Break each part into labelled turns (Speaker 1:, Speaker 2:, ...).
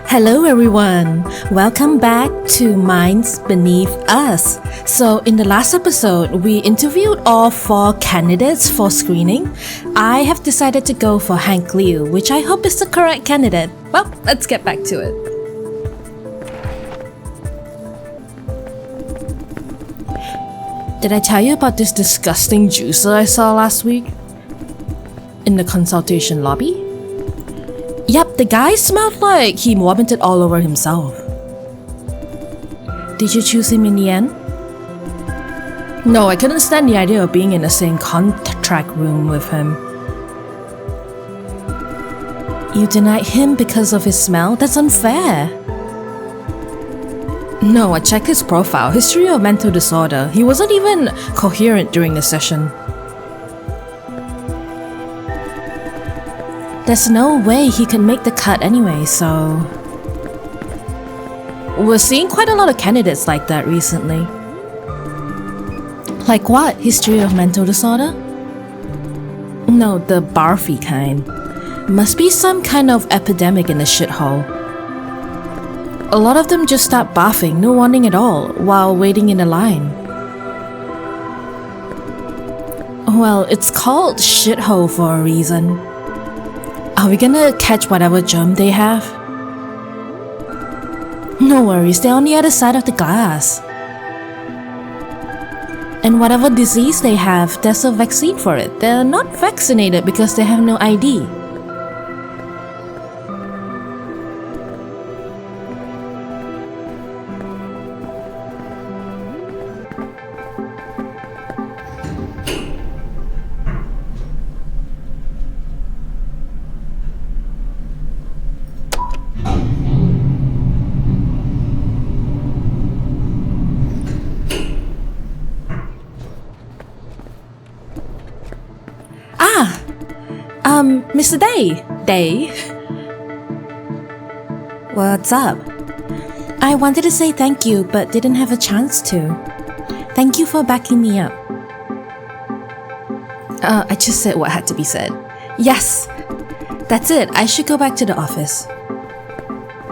Speaker 1: Hello everyone! Welcome back to Minds Beneath Us. So in the last episode, we interviewed all 4 candidates for screening. I have decided to go for Hank Liu, which I hope is the correct candidate. Well, let's get back to it. Did I tell you about this disgusting juicer I saw last week? In the consultation lobby? Yep, the guy smelled like he vomited all over himself. Did you choose him in the end? No, I couldn't stand the idea of being in the same contract room with him. You denied him because of his smell? That's unfair. No, I checked his profile, history of mental disorder. He wasn't even coherent during the session. There's no way he can make the cut anyway, so... We're seeing quite a lot of candidates like that recently. Like what? History of mental disorder? No, the barfy kind. Must be some kind of epidemic in the shithole. A lot of them just start barfing, no warning at all, while waiting in a line. Well, it's called shithole for a reason. Are we gonna catch whatever germ they have? No worries, they're on the other side of the glass. And whatever disease they have, there's a vaccine for it. They're not vaccinated because they have no ID. Mr. Day? What's up? I wanted to say thank you, but didn't have a chance to. Thank you for backing me up. I just said what had to be said. Yes! That's it, I should go back to the office.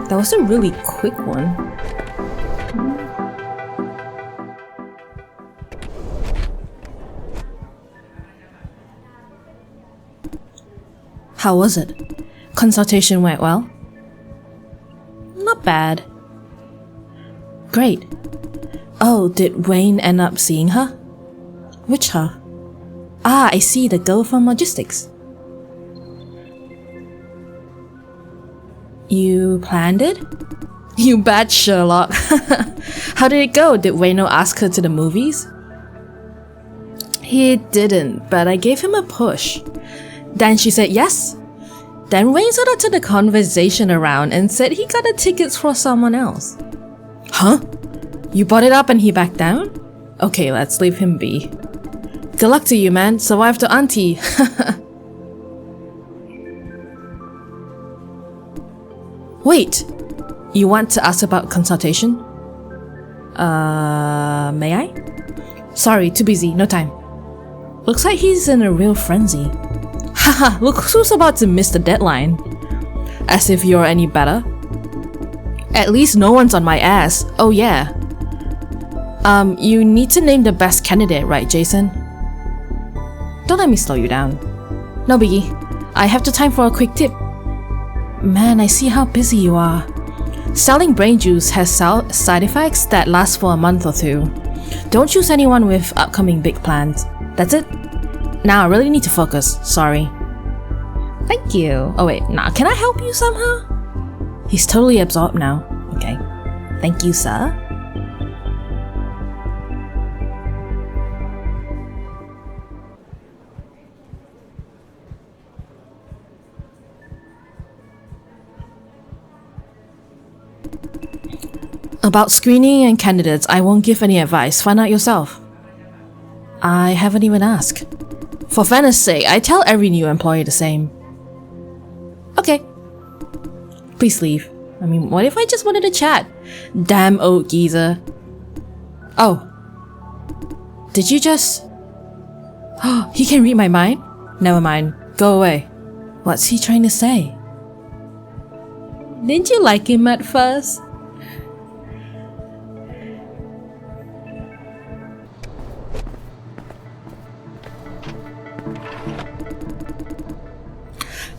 Speaker 1: That was a really quick one. How was it? Consultation went well? Not bad. Great. Oh, did Wayne end up seeing her? Which her? Ah, I see, the girl from logistics. You planned it? You bad Sherlock. How did it go? Did Wayne ask her to the movies? He didn't, but I gave him a push. Then she said yes. Then Wayne sort of turned the conversation around and said he got the tickets for someone else. Huh? You brought it up and he backed down? Okay, let's leave him be. Good luck to you, man. Survive to auntie. Wait. You want to ask about consultation? May I? Sorry, too busy. No time. Looks like he's in a real frenzy. Haha, look who's about to miss the deadline. As if you're any better. At least no one's on my ass. Oh yeah. You need to name the best candidate, right, Jason? Don't let me slow you down. No biggie. I have the time for a quick tip. Man, I see how busy you are. Selling brain juice has side effects that last for a month or 2. Don't choose anyone with upcoming big plans. That's it? Now I really need to focus, sorry. Thank you. Oh wait, nah, can I help you somehow? He's totally absorbed now. Okay. Thank you, sir. About screening and candidates, I won't give any advice. Find out yourself. I haven't even asked. For fairness' sake, I tell every new employee the same. Okay. Please leave. I mean, what if I just wanted to chat? Damn old geezer. Oh. Did you just... Oh, he can read my mind? Never mind. Go away. What's he trying to say? Didn't you like him at first?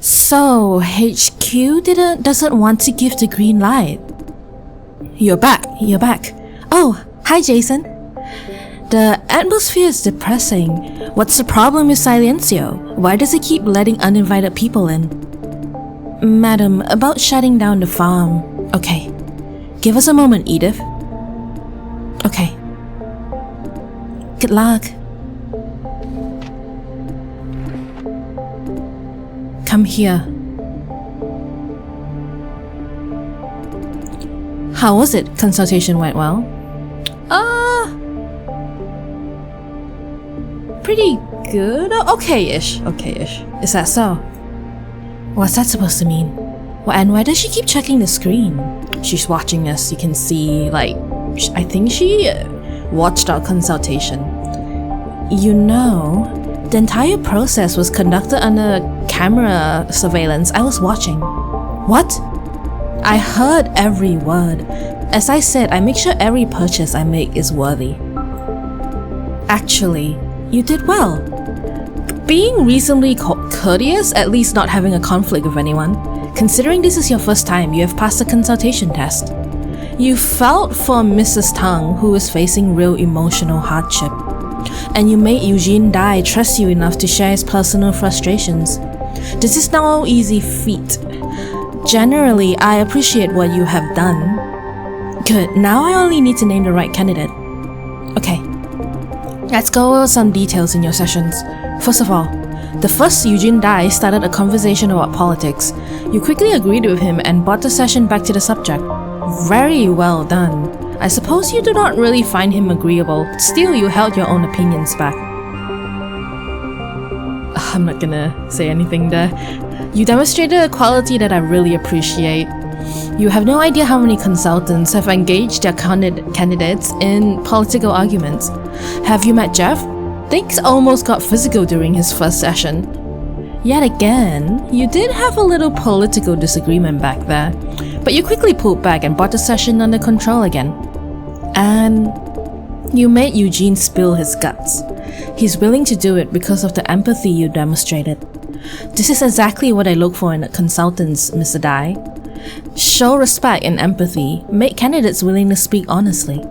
Speaker 1: So, HQ doesn't want to give the green light. You're back. Oh, hi Jason. The atmosphere is depressing. What's the problem with Silencio? Why does he keep letting uninvited people in? Madam, about shutting down the farm. Okay. Give us a moment, Edith. Okay. Good luck. Come here. How was it? Consultation went well? Pretty good? Okay-ish. Is that so? What's that supposed to mean? And why does she keep checking the screen? She's watching us, you can see, like, I think she watched our consultation. You know, the entire process was conducted under camera surveillance. I was watching. What? I heard every word. As I said, I make sure every purchase I make is worthy. Actually, you did well. Being reasonably courteous, at least not having a conflict with anyone. Considering this is your first time, you have passed the consultation test. You felt for Mrs. Tang, who is facing real emotional hardship. And you made Eugene Dai trust you enough to share his personal frustrations. This is no easy feat. Generally, I appreciate what you have done. Good, now I only need to name the right candidate. Okay. Let's go over some details in your sessions. First of all, the first Eugene Dai started a conversation about politics. You quickly agreed with him and brought the session back to the subject. Very well done. I suppose you do not really find him agreeable, still you held your own opinions back. I'm not gonna say anything there. You demonstrated a quality that I really appreciate. You have no idea how many consultants have engaged their candidates in political arguments. Have you met Jeff? Things almost got physical during his first session. Yet again, you did have a little political disagreement back there, but you quickly pulled back and brought the session under control again. And you made Eugene spill his guts. He's willing to do it because of the empathy you demonstrated. This is exactly what I look for in consultants, Mr. Dai. Show respect and empathy, make candidates willing to speak honestly.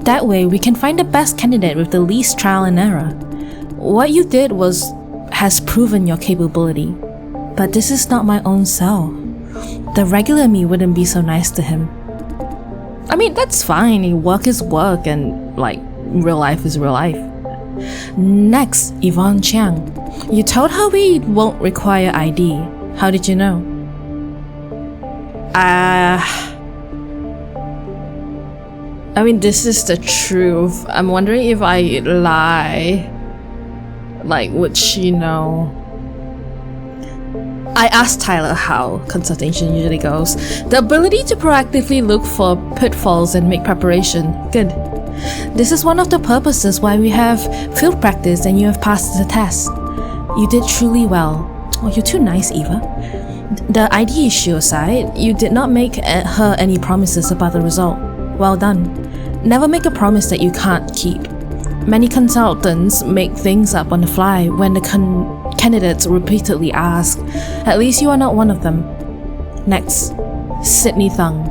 Speaker 1: That way, we can find the best candidate with the least trial and error. What you did has proven your capability. But this is not my own self. The regular me wouldn't be so nice to him. I mean, that's fine. Work is work and, like, real life is real life. Next, Yvonne Chiang. You told her we won't require ID. How did you know? I mean, this is the truth. I'm wondering if I lie. Like, would she know? I asked Tyler how consultation usually goes. The ability to proactively look for pitfalls and make preparation. Good. This is one of the purposes why we have field practice and you have passed the test. You did truly well. Oh, you're too nice, Eva. The ID issue aside, you did not make her any promises about the result. Well done. Never make a promise that you can't keep. Many consultants make things up on the fly when the candidates repeatedly ask. At least you are not one of them. Next, Sydney Thung.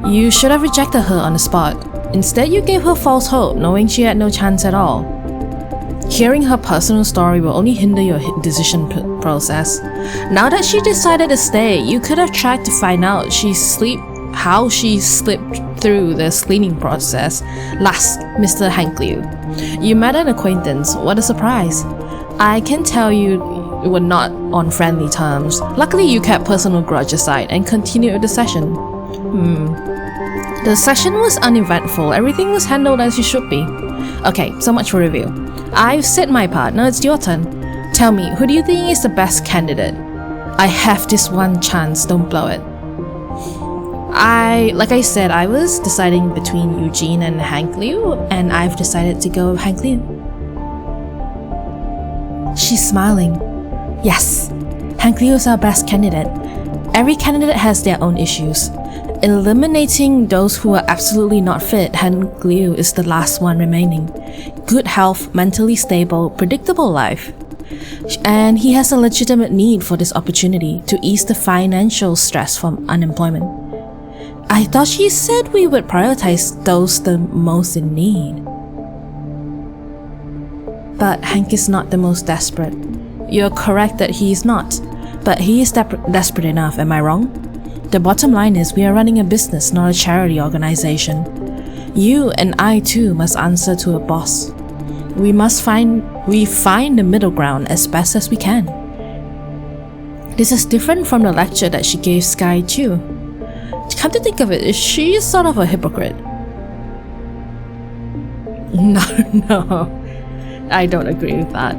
Speaker 1: You should have rejected her on the spot. Instead, you gave her false hope, knowing she had no chance at all. Hearing her personal story will only hinder your decision process. Now that she decided to stay, you could have tried to find out how she slipped through the screening process. Last, Mr. Hank Liu. You met an acquaintance. What a surprise. I can tell you were not on friendly terms. Luckily, you kept personal grudge aside and continued with the session. The session was uneventful. Everything was handled as you should be. Okay, so much for review. I've said my part, now it's your turn. Tell me, who do you think is the best candidate? I have this one chance, don't blow it. Like I said, I was deciding between Eugene and Hank Liu, and I've decided to go with Hank Liu. She's smiling. Yes, Hank Liu is our best candidate. Every candidate has their own issues. Eliminating those who are absolutely not fit, Hank Liu is the last one remaining. Good health, mentally stable, predictable life. And he has a legitimate need for this opportunity to ease the financial stress from unemployment. I thought she said we would prioritize those the most in need. But Hank is not the most desperate. You're correct that he is not, but he is desperate enough, am I wrong? The bottom line is we are running a business, not a charity organization. You and I too must answer to a boss. We find the middle ground as best as we can. This is different from the lecture that she gave Sky Chu. Come to think of it, she is sort of a hypocrite. No, I don't agree with that.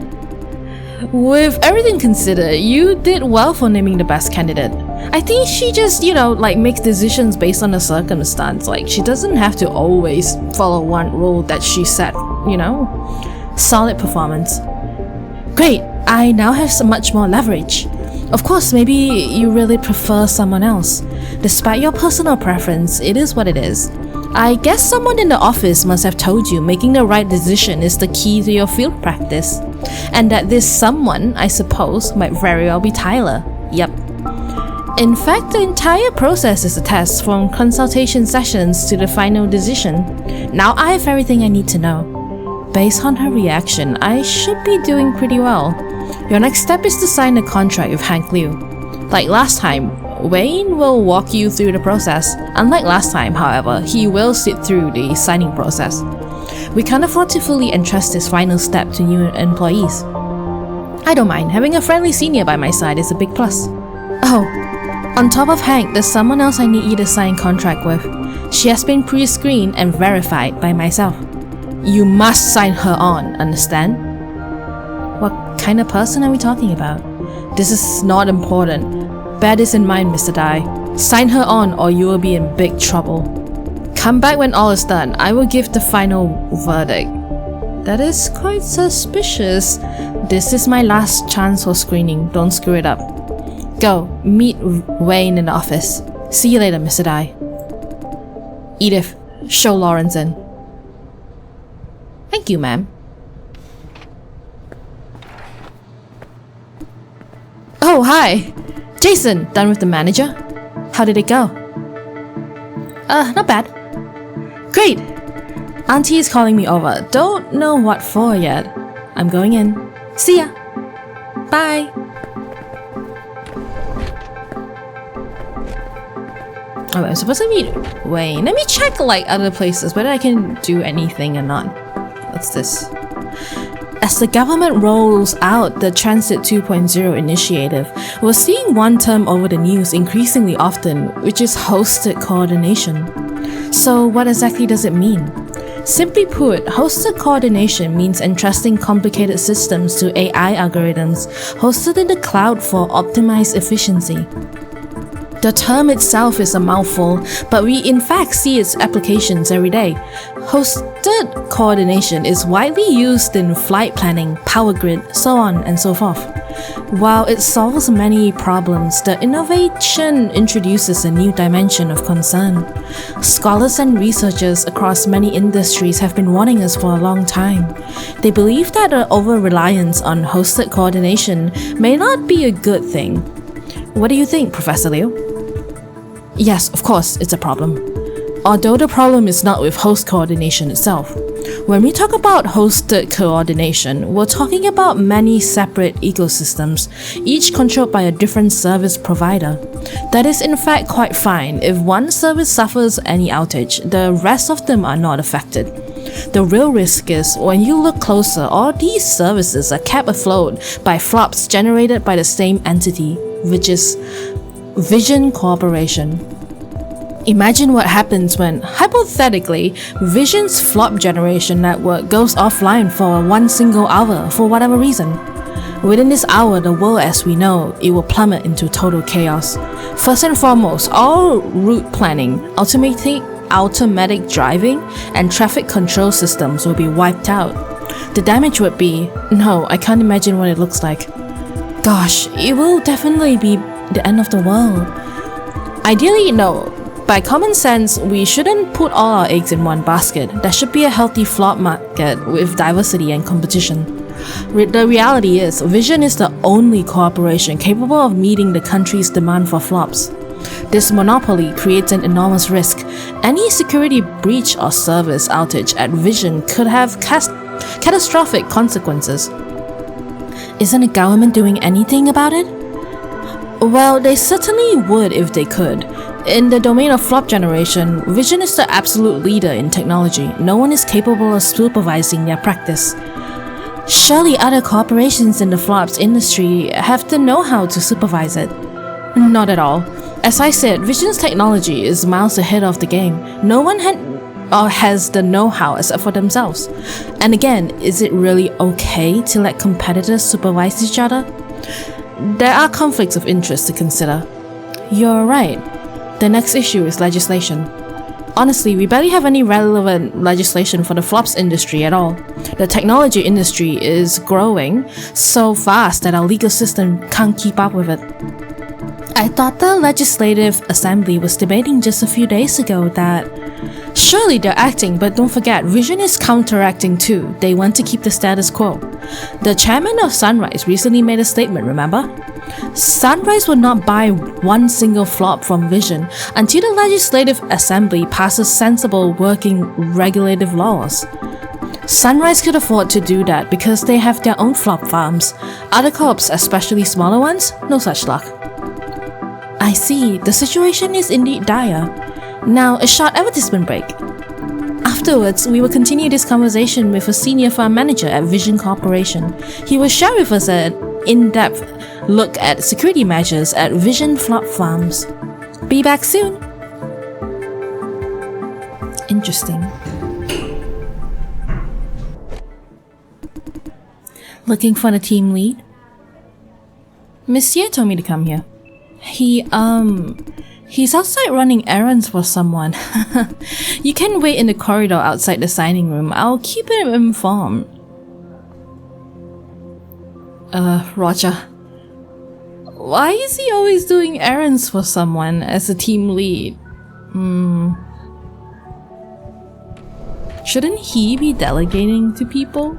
Speaker 1: With everything considered, you did well for naming the best candidate. I think she just, makes decisions based on the circumstance. Like, she doesn't have to always follow one rule that she set, Solid performance. Great, I now have so much more leverage. Of course, maybe you really prefer someone else. Despite your personal preference, it is what it is. I guess someone in the office must have told you making the right decision is the key to your field practice. And that this someone, I suppose, might very well be Tyler. Yep. In fact, the entire process is a test, from consultation sessions to the final decision. Now I have everything I need to know. Based on her reaction, I should be doing pretty well. Your next step is to sign a contract with Hank Liu. Like last time, Wayne will walk you through the process. Unlike last time, however, he will sit through the signing process. We can't afford to fully entrust this final step to new employees. I don't mind, having a friendly senior by my side is a big plus. Oh, on top of Hank, there's someone else I need you to sign contract with. She has been pre-screened and verified by myself. You must sign her on, understand? What kind of person are we talking about? This is not important. Bear this in mind, Mr. Dai. Sign her on or you will be in big trouble. Come back when all is done. I will give the final verdict. That is quite suspicious. This is my last chance for screening. Don't screw it up. Go, meet Wayne in the office. See you later, Mr. Dai. Edith, show Lawrence in. Thank you, ma'am. Oh, hi! Jason, done with the manager? How did it go? Not bad. Great! Auntie is calling me over. Don't know what for yet. I'm going in. See ya! Bye! Oh, I'm supposed to meet Wayne. Let me check other places, whether I can do anything or not. What's this? As the government rolls out the Transit 2.0 initiative, we're seeing one term over the news increasingly often, which is hosted coordination. So what exactly does it mean? Simply put, hosted coordination means entrusting complicated systems to AI algorithms hosted in the cloud for optimized efficiency. The term itself is a mouthful, but we in fact see its applications every day. Hosted coordination is widely used in flight planning, power grid, so on and so forth. While it solves many problems, the innovation introduces a new dimension of concern. Scholars and researchers across many industries have been warning us for a long time. They believe that an over-reliance on hosted coordination may not be a good thing. What do you think, Professor Liu? Yes, of course, it's a problem. Although the problem is not with host coordination itself. When we talk about hosted coordination, we're talking about many separate ecosystems, each controlled by a different service provider. That is in fact quite fine. If one service suffers any outage, the rest of them are not affected. The real risk is, when you look closer, all these services are kept afloat by flops generated by the same entity, which is Vision Corporation. Imagine what happens when, hypothetically, Vision's flop generation network goes offline for one single hour for whatever reason. Within this hour, the world as we know it will plummet into total chaos. First and foremost, all route planning, automatic driving, and traffic control systems will be wiped out. The damage would be, no, I can't imagine what it looks like. Gosh, it will definitely be the end of the world. Ideally, no. By common sense, we shouldn't put all our eggs in one basket. There should be a healthy flop market with diversity and competition. The reality is, Vision is the only corporation capable of meeting the country's demand for flops. This monopoly creates an enormous risk. Any security breach or service outage at Vision could have catastrophic consequences. Isn't the government doing anything about it? Well, they certainly would if they could. In the domain of flop generation, Vision is the absolute leader in technology. No one is capable of supervising their practice. Surely other corporations in the flops industry have the know-how to supervise it. Not at all. As I said, Vision's technology is miles ahead of the game. No one has the know-how except for themselves. And again, is it really okay to let competitors supervise each other? There are conflicts of interest to consider. You're right. The next issue is legislation. Honestly, we barely have any relevant legislation for the flops industry at all. The technology industry is growing so fast that our legal system can't keep up with it. I thought the Legislative Assembly was debating just a few days ago that surely they're acting, but don't forget, Vision is counteracting too. They want to keep the status quo. The chairman of Sunrise recently made a statement, remember? Sunrise will not buy one single flop from Vision until the Legislative Assembly passes sensible working regulative laws. Sunrise could afford to do that because they have their own flop farms. Other corps, especially smaller ones, no such luck. I see, the situation is indeed dire. Now, a short advertisement break. Afterwards, we will continue this conversation with a senior farm manager at Vision Corporation. He will share with us an in-depth look at security measures at Vision Flop Farms. Be back soon! Interesting. Looking for the team lead? Monsieur told me to come here. He's outside running errands for someone. You can wait in the corridor outside the signing room. I'll keep him informed. Roger. Why is he always doing errands for someone as a team lead? Shouldn't he be delegating to people?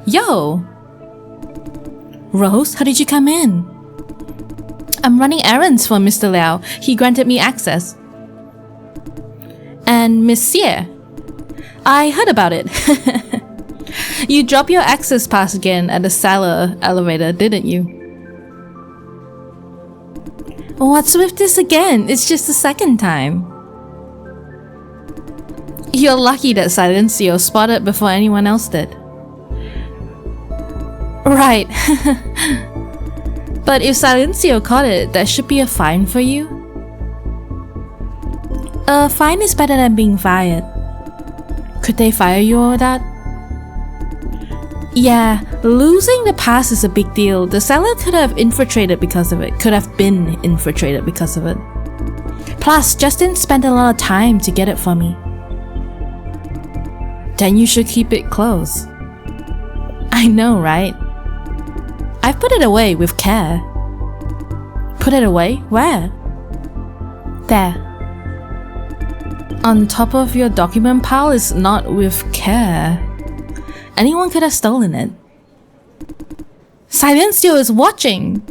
Speaker 1: Yo! Rose, how did you come in? I'm running errands for Mr. Liao. He granted me access. And Monsieur? I heard about it. You dropped your access pass again at the cellar elevator, didn't you? What's with this again? It's just the second time. You're lucky that Silencio spotted before anyone else did. Right. But if Silencio caught it, that should be a fine for you. A fine is better than being fired. Could they fire you over that? Yeah, losing the pass is a big deal. The seller could have infiltrated because of it. Could have been infiltrated because of it. Plus, Justin spent a lot of time to get it for me. Then you should keep it close. I know, right? I've put it away with care. Put it away? Where? There. On top of your document pile is not with care. Anyone could have stolen it. Silencio is watching!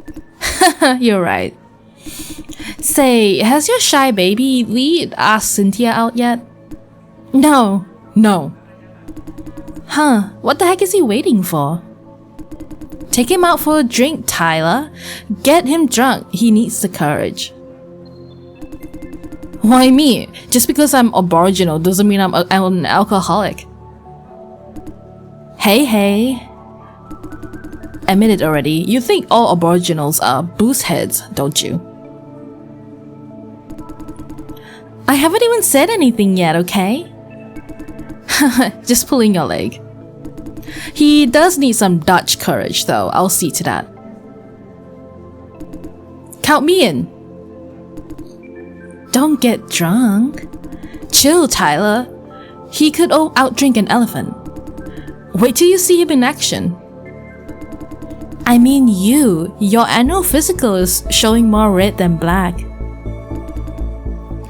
Speaker 1: You're right. Say, has your shy baby lead asked Cynthia out yet? No. Huh, what the heck is he waiting for? Take him out for a drink, Tyler. Get him drunk. He needs the courage. Why me? Just because I'm Aboriginal doesn't mean I'm an alcoholic. Hey. Admit it already. You think all Aboriginals are booze heads, don't you? I haven't even said anything yet, okay? Just pulling your leg. He does need some Dutch courage though, I'll see to that. Count me in. Don't get drunk. Chill, Tyler. He could outdrink an elephant. Wait till you see him in action. I mean you. Your annual physical is showing more red than black.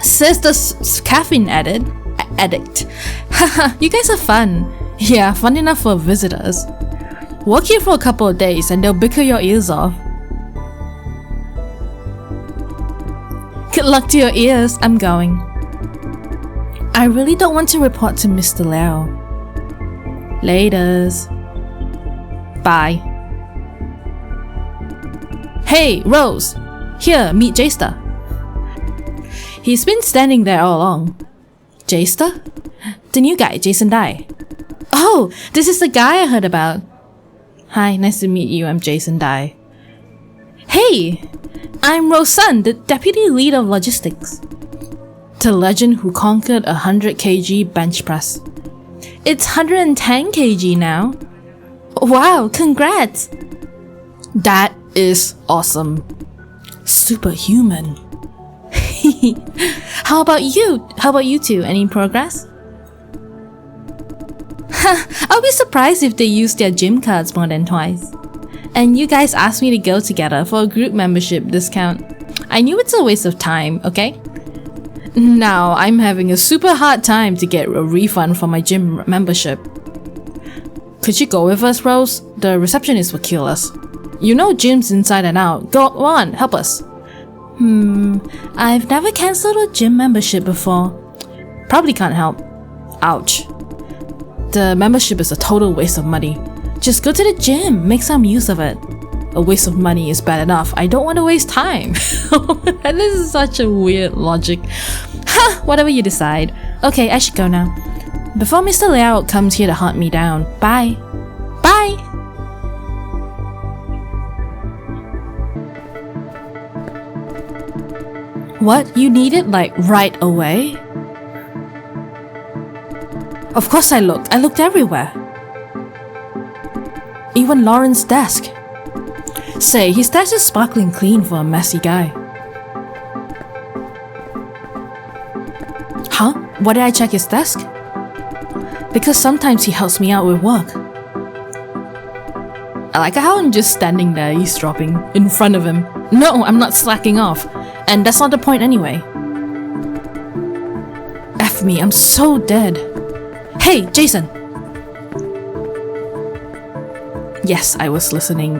Speaker 1: Says the caffeine addict. Haha, you guys are fun. Yeah, fun enough for visitors. Work here for a couple of days and they'll bicker your ears off. Good luck to your ears. I'm going. I really don't want to report to Mr. Liao. Laters. Bye. Hey, Rose! Here, meet Jester. He's been standing there all along. Jester? The new guy, Jason Dai. Oh, this is the guy I heard about. Hi, nice to meet you, I'm Jason Dai. Hey! I'm Rose Sun, the deputy lead of logistics. The legend who conquered 100 kg bench press. It's 110 kg now. Wow, congrats! That is awesome. Superhuman. How about you? How about you two? Any progress? I'll be surprised if they use their gym cards more than twice. And you guys asked me to go together for a group membership discount. I knew it's a waste of time, okay? Now I'm having a super hard time to get a refund for my gym membership. Could you go with us, Rose? The receptionist will kill us. You know gyms inside and out. Go on, help us. I've never cancelled a gym membership before. Probably can't help. Ouch. The membership is a total waste of money. Just go to the gym, make some use of it. A waste of money is bad enough. I don't want to waste time. This is such a weird logic. Ha! Whatever you decide. Okay, I should go now. Before Mr. Liao comes here to hunt me down. Bye. Bye! What? You need it like right away? Of course I looked. I looked everywhere. Even Lauren's desk. Say, his desk is sparkling clean for a messy guy. Huh? Why did I check his desk? Because sometimes he helps me out with work. I like how I'm just standing there eavesdropping in front of him. No, I'm not slacking off. And that's not the point anyway. F me, I'm so dead. Hey, Jason! Yes, I was listening.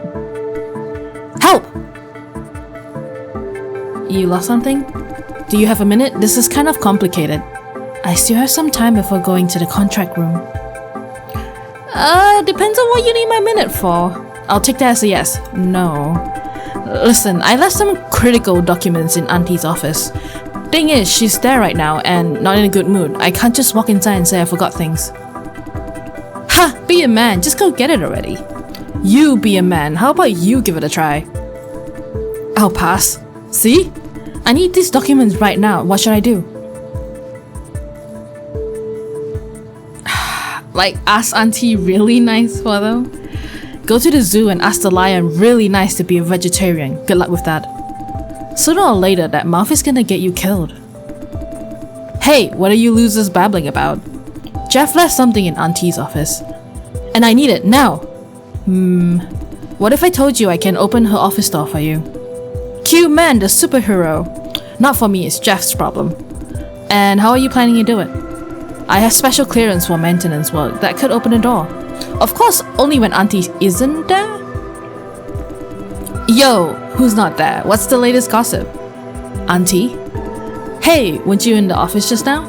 Speaker 1: Help! You lost something? Do you have a minute? This is kind of complicated. I still have some time before going to the contract room. Depends on what you need my minute for. I'll take that as a yes. No. Listen, I left some critical documents in Auntie's office. Thing is, she's there right now and not in a good mood. I can't just walk inside and say I forgot things. Ha! Be a man, just go get it already. You be a man, how about you give it a try? I'll pass. See? I need these documents right now, what should I do? Like, ask Auntie really nice for them? Go to the zoo and ask the lion really nice to be a vegetarian. Good luck with that. Sooner or later, that mouth is gonna get you killed. Hey, what are you losers babbling about? Jeff left something in Auntie's office. And I need it now. What if I told you I can open her office door for you? Q-Man, the superhero. Not for me, it's Jeff's problem. And how are you planning to do it? I have special clearance for maintenance work that could open the door. Of course, only when Auntie isn't there. Yo, who's not there? What's the latest gossip? Auntie? Hey, weren't you in the office just now?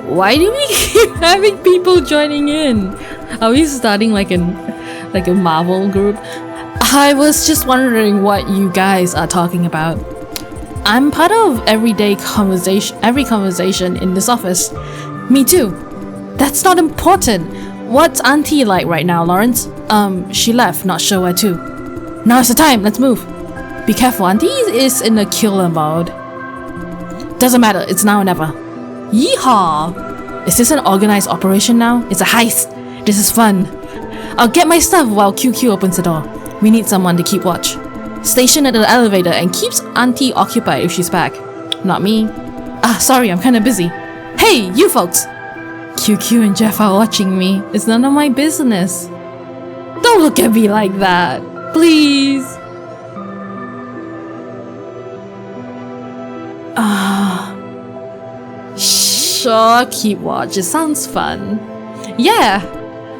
Speaker 1: Why do we keep having people joining in? Are we starting like a Marvel group? I was just wondering what you guys are talking about. I'm part of every conversation in this office. Me too. That's not important. What's Auntie like right now, Lawrence? She left, not sure where to. Now's the time, let's move. Be careful, Auntie is in a killer mode. Doesn't matter, it's now or never. Yeehaw! Is this an organized operation now? It's a heist. This is fun. I'll get my stuff while QQ opens the door. We need someone to keep watch. Station at the elevator and keeps Auntie occupied if she's back. Not me. Sorry, I'm kinda busy. Hey, you folks! QQ and Jeff are watching me. It's none of my business. Don't look at me like that. Please. Sure, keep watch. It sounds fun. Yeah,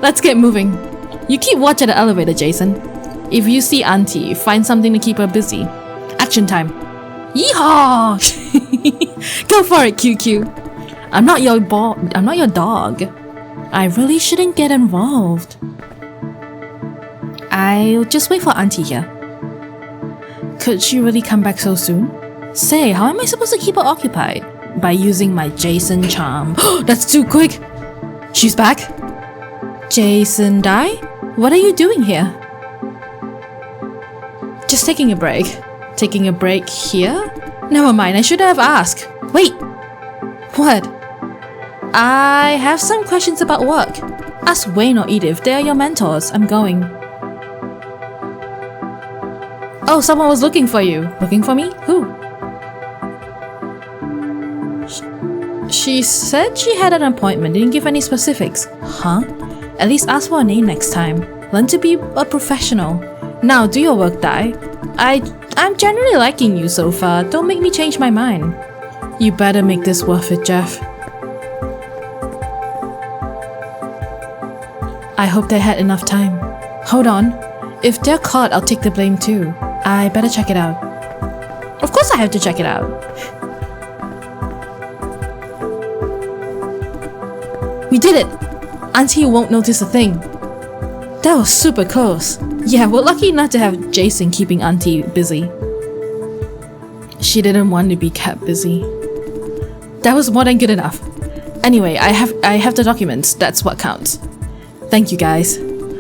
Speaker 1: let's get moving. You keep watch at the elevator, Jason. If you see Auntie, find something to keep her busy. Action time. Yeehaw! Go for it, QQ. I'm not your dog. I really shouldn't get involved. I'll just wait for Auntie here. Could she really come back so soon? Say, how am I supposed to keep her occupied? By using my Jason charm. That's too quick! She's back? Jason Dai? What are you doing here? Just taking a break. Taking a break here? Never mind, I should have asked. Wait! What? I have some questions about work. Ask Wayne or Edith, they are your mentors. I'm going. Oh, someone was looking for you. Looking for me? Who? She said she had an appointment, didn't give any specifics. Huh? At least ask for a name next time. Learn to be a professional. Now do your work, Dai. I'm generally liking you so far. Don't make me change my mind. You better make this worth it, Jeff. I hope they had enough time. Hold on. If they're caught, I'll take the blame too. I better check it out. Of course I have to check it out. We did it! Auntie won't notice a thing. That was super close. Yeah, we're lucky not to have Jason keeping Auntie busy. She didn't want to be kept busy. That was more than good enough. Anyway, I have the documents. That's what counts. Thank you guys.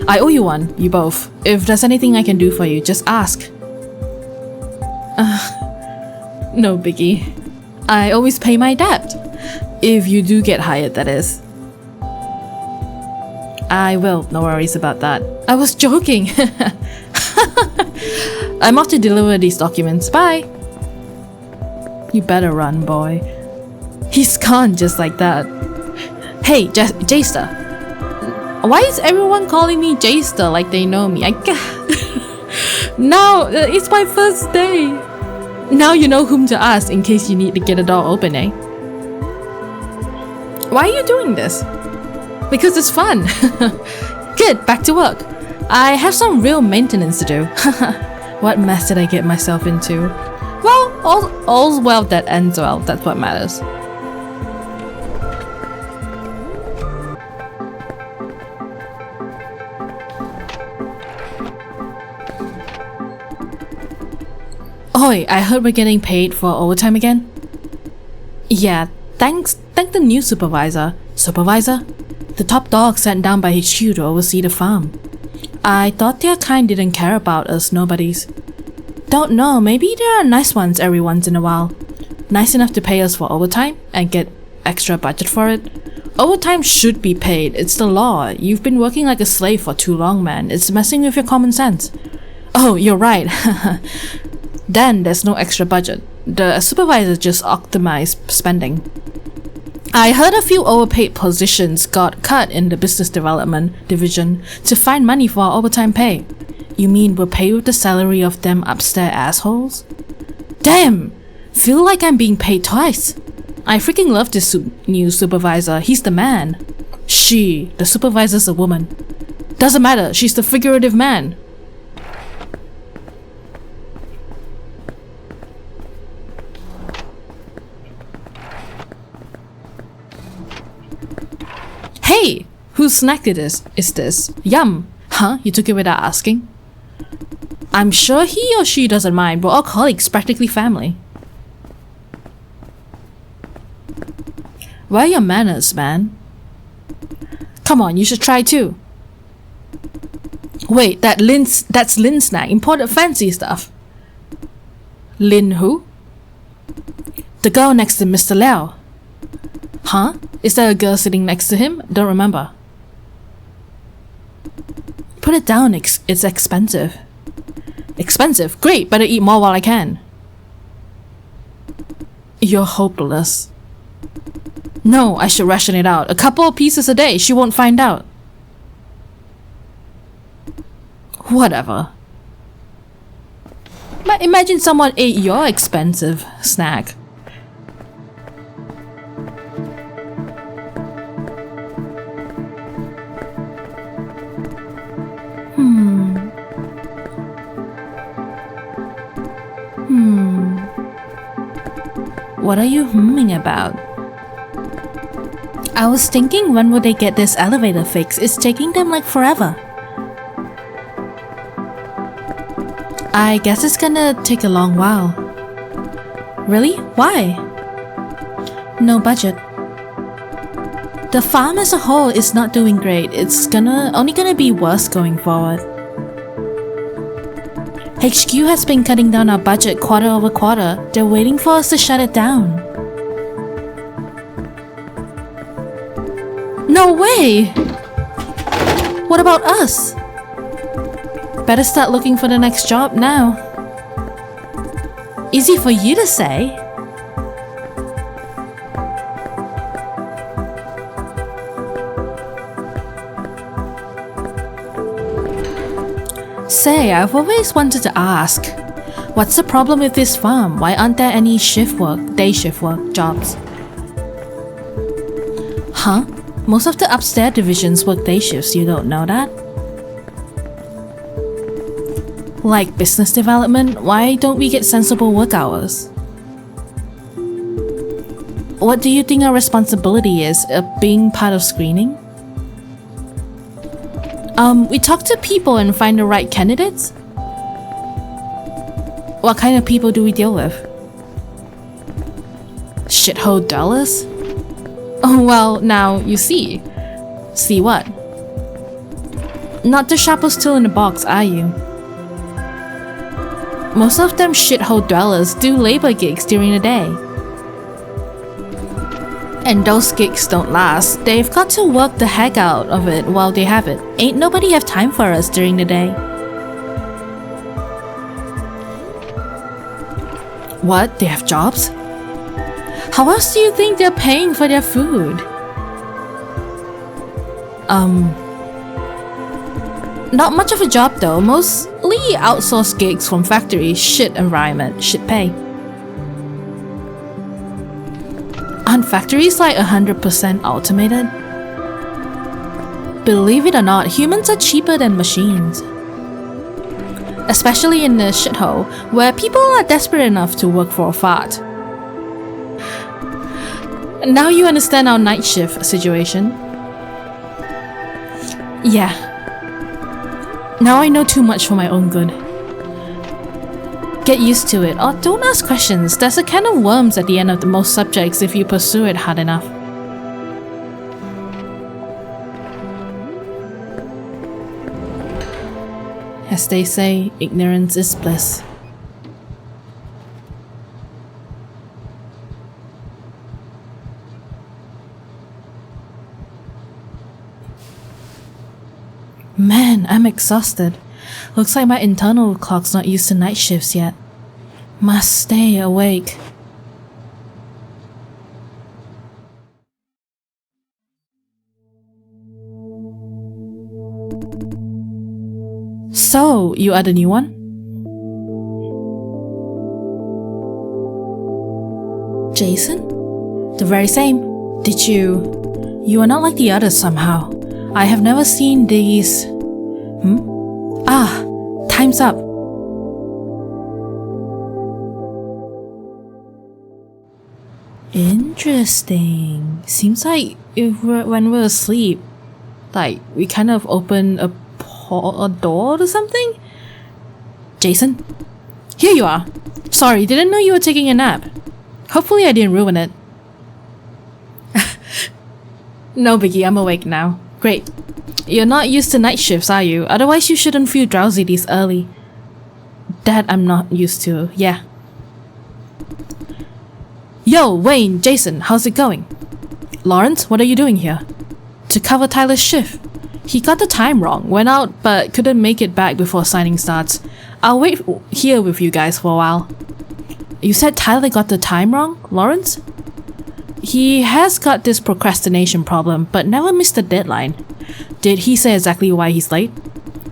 Speaker 1: I owe you one, you both. If there's anything I can do for you, just ask. No biggie. I always pay my debt. If you do get hired, that is. I will, no worries about that. I was joking. I'm off to deliver these documents. Bye. You better run, boy. He's gone just like that. Hey, Jester. Why is everyone calling me Jester like they know me? Now, it's my first day. Now you know whom to ask in case you need to get a door open, eh? Why are you doing this? Because it's fun. Good, back to work. I have some real maintenance to do. What mess did I get myself into? Well, all's well that ends well. That's what matters. Oi, I heard we're getting paid for overtime again? Yeah, thank the new supervisor. Supervisor? The top dog sent down by HQ to oversee the farm. I thought their kind didn't care about us nobodies. Don't know, maybe there are nice ones every once in a while. Nice enough to pay us for overtime and get extra budget for it. Overtime should be paid, it's the law. You've been working like a slave for too long, man. It's messing with your common sense. Oh, you're right. Then there's no extra budget. The supervisor just optimized spending. I heard a few overpaid positions got cut in the business development division to find money for our overtime pay. You mean we're paid with the salary of them upstairs assholes? Damn! Feel like I'm being paid twice. I freaking love this new supervisor. He's the man. The supervisor's a woman. Doesn't matter, she's the figurative man. Hey! Whose snack it is this? Yum! Huh? You took it without asking? I'm sure he or she doesn't mind. We're all colleagues, practically family. Where are your manners, man? Come on, you should try too. Wait, that's Lynn's snack. Imported fancy stuff. Lynn who? The girl next to Mr. Liao. Huh? Is there a girl sitting next to him? Don't remember. Put it down, it's expensive. Expensive? Great, better eat more while I can. You're hopeless. No, I should ration it out. A couple of pieces a day, she won't find out. Whatever. But imagine someone ate your expensive snack. What are you humming about? I was thinking, when will they get this elevator fixed? It's taking them like forever. I guess it's gonna take a long while. Really? Why? No budget. The farm as a whole is not doing great. It's only gonna be worse going forward. HQ has been cutting down our budget quarter over quarter. They're waiting for us to shut it down. No way! What about us? Better start looking for the next job now. Easy for you to say. Say, I've always wanted to ask, what's the problem with this farm? Why aren't there any day shift work jobs? Huh? Most of the upstairs divisions work day shifts, you don't know that? Like business development, why don't we get sensible work hours? What do you think our responsibility is, being part of screening? We talk to people and find the right candidates? What kind of people do we deal with? Shithole dollars? Oh well, now you see. See what? Not the sharpest tool in the box, are you? Most of them shithole dwellers do labor gigs during the day. And those gigs don't last. They've got to work the heck out of it while they have it. Ain't nobody have time for us during the day. What? They have jobs? How else do you think they're paying for their food? Not much of a job though. Mostly outsourced gigs from factories. Shit environment, shit pay. Aren't factories like 100% automated? Believe it or not, humans are cheaper than machines. Especially in the shithole, where people are desperate enough to work for a fart. Now you understand our night shift situation. Yeah. Now I know too much for my own good. Get used to it, or don't ask questions. There's a can of worms at the end of the most subjects if you pursue it hard enough. As they say, ignorance is bliss. Man, I'm exhausted. Looks like my internal clock's not used to night shifts yet. Must stay awake. So, you are the new one? Jason? The very same. Did you... You are not like the others somehow. I have never seen these... Ah, time's up. Interesting. Seems like when we're asleep, like we kind of open a door or something? Jason? Here you are. Sorry, didn't know you were taking a nap. Hopefully I didn't ruin it. No biggie, I'm awake now. Great. You're not used to night shifts, are you? Otherwise you shouldn't feel drowsy this early. That I'm not used to, yeah. Yo, Wayne, Jason, how's it going? Lawrence, what are you doing here? To cover Tyler's shift. He got the time wrong, went out but couldn't make it back before signing starts. I'll wait here with you guys for a while. You said Tyler got the time wrong, Lawrence? He has got this procrastination problem, but never missed the deadline. Did he say exactly why he's late?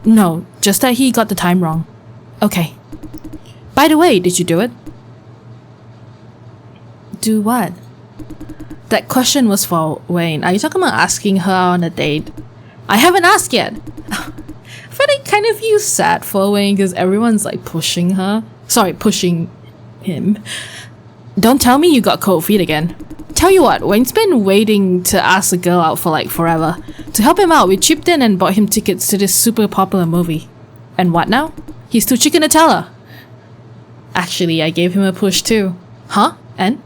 Speaker 1: No, just that he got the time wrong. Okay. By the way, did you do it? Do what? That question was for Wayne. Are you talking about asking her on a date? I haven't asked yet. I feel like kind of feel sad for Wayne because everyone's like pushing her. Sorry, pushing him. Don't tell me you got cold feet again. Tell you what, Wayne's been waiting to ask a girl out for like forever. To help him out, we chipped in and bought him tickets to this super popular movie. And what now? He's too chicken to tell her. Actually, I gave him a push too. Huh? And?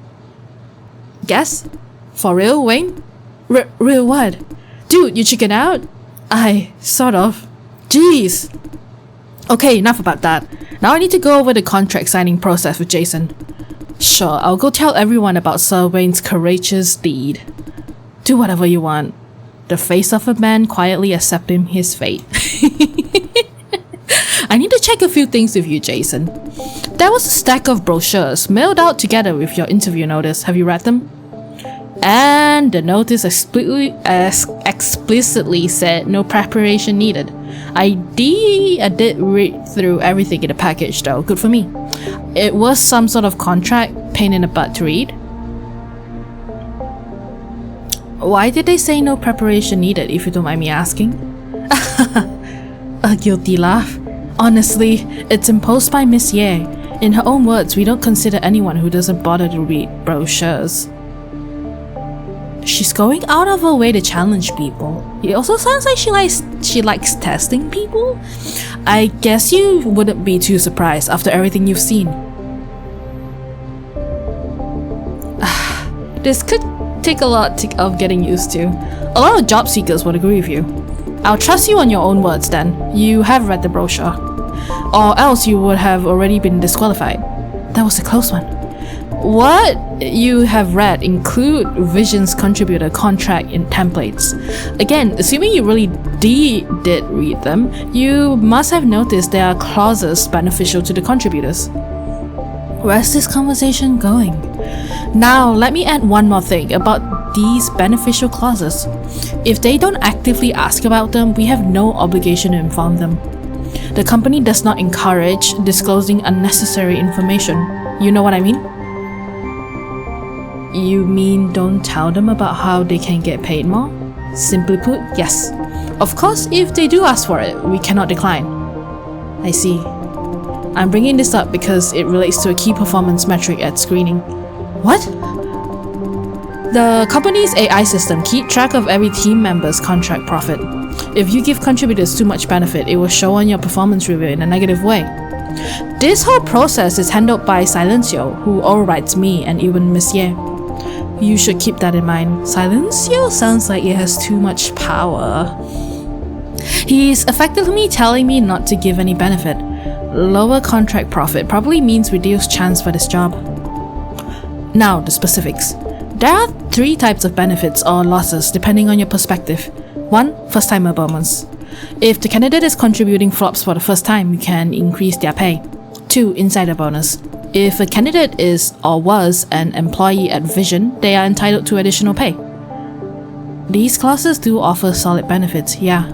Speaker 1: Guess? For real, Wayne? Real what? Dude, you chicken out? Sort of. Jeez. Okay, enough about that. Now I need to go over the contract signing process with Jason. Sure, I'll go tell everyone about Sir Wayne's courageous deed. Do whatever you want. The face of a man quietly accepting his fate. I need to check a few things with you, Jason. There was a stack of brochures mailed out together with your interview notice. Have you read them? And the notice explicitly said no preparation needed. I did read through everything in the package though, good for me. It was some sort of contract, pain in the butt to read. Why did they say no preparation needed, if you don't mind me asking? A guilty laugh. Honestly, it's imposed by Miss Ye. In her own words, we don't consider anyone who doesn't bother to read brochures. She's going out of her way to challenge people. It also sounds like she likes testing people. I guess you wouldn't be too surprised after everything you've seen. This could take a lot of getting used to. A lot of job seekers would agree with you. I'll trust you on your own words then. You have read the brochure. Or else you would have already been disqualified. That was a close one. What you have read include Vision's contributor contract in templates. Again, assuming you really did read them, you must have noticed there are clauses beneficial to the contributors. Where's this conversation going? Now, let me add one more thing about these beneficial clauses. If they don't actively ask about them, we have no obligation to inform them. The company does not encourage disclosing unnecessary information. You know what I mean? You mean don't tell them about how they can get paid more? Simply put, yes. Of course, if they do ask for it, we cannot decline. I see. I'm bringing this up because it relates to a key performance metric at screening. What? The company's AI system keeps track of every team member's contract profit. If you give contributors too much benefit, it will show on your performance review in a negative way. This whole process is handled by Silencio, who overrides me and even Miss Ye. You should keep that in mind. Silencio sounds like it has too much power. He's effectively telling me not to give any benefit. Lower contract profit probably means reduced chance for this job. Now, the specifics. There are 3 types of benefits or losses depending on your perspective. 1. First-timer bonus. If the candidate is contributing flops for the first time, you can increase their pay. 2. Insider bonus. If a candidate is or was an employee at Vision, they are entitled to additional pay. These clauses do offer solid benefits, yeah.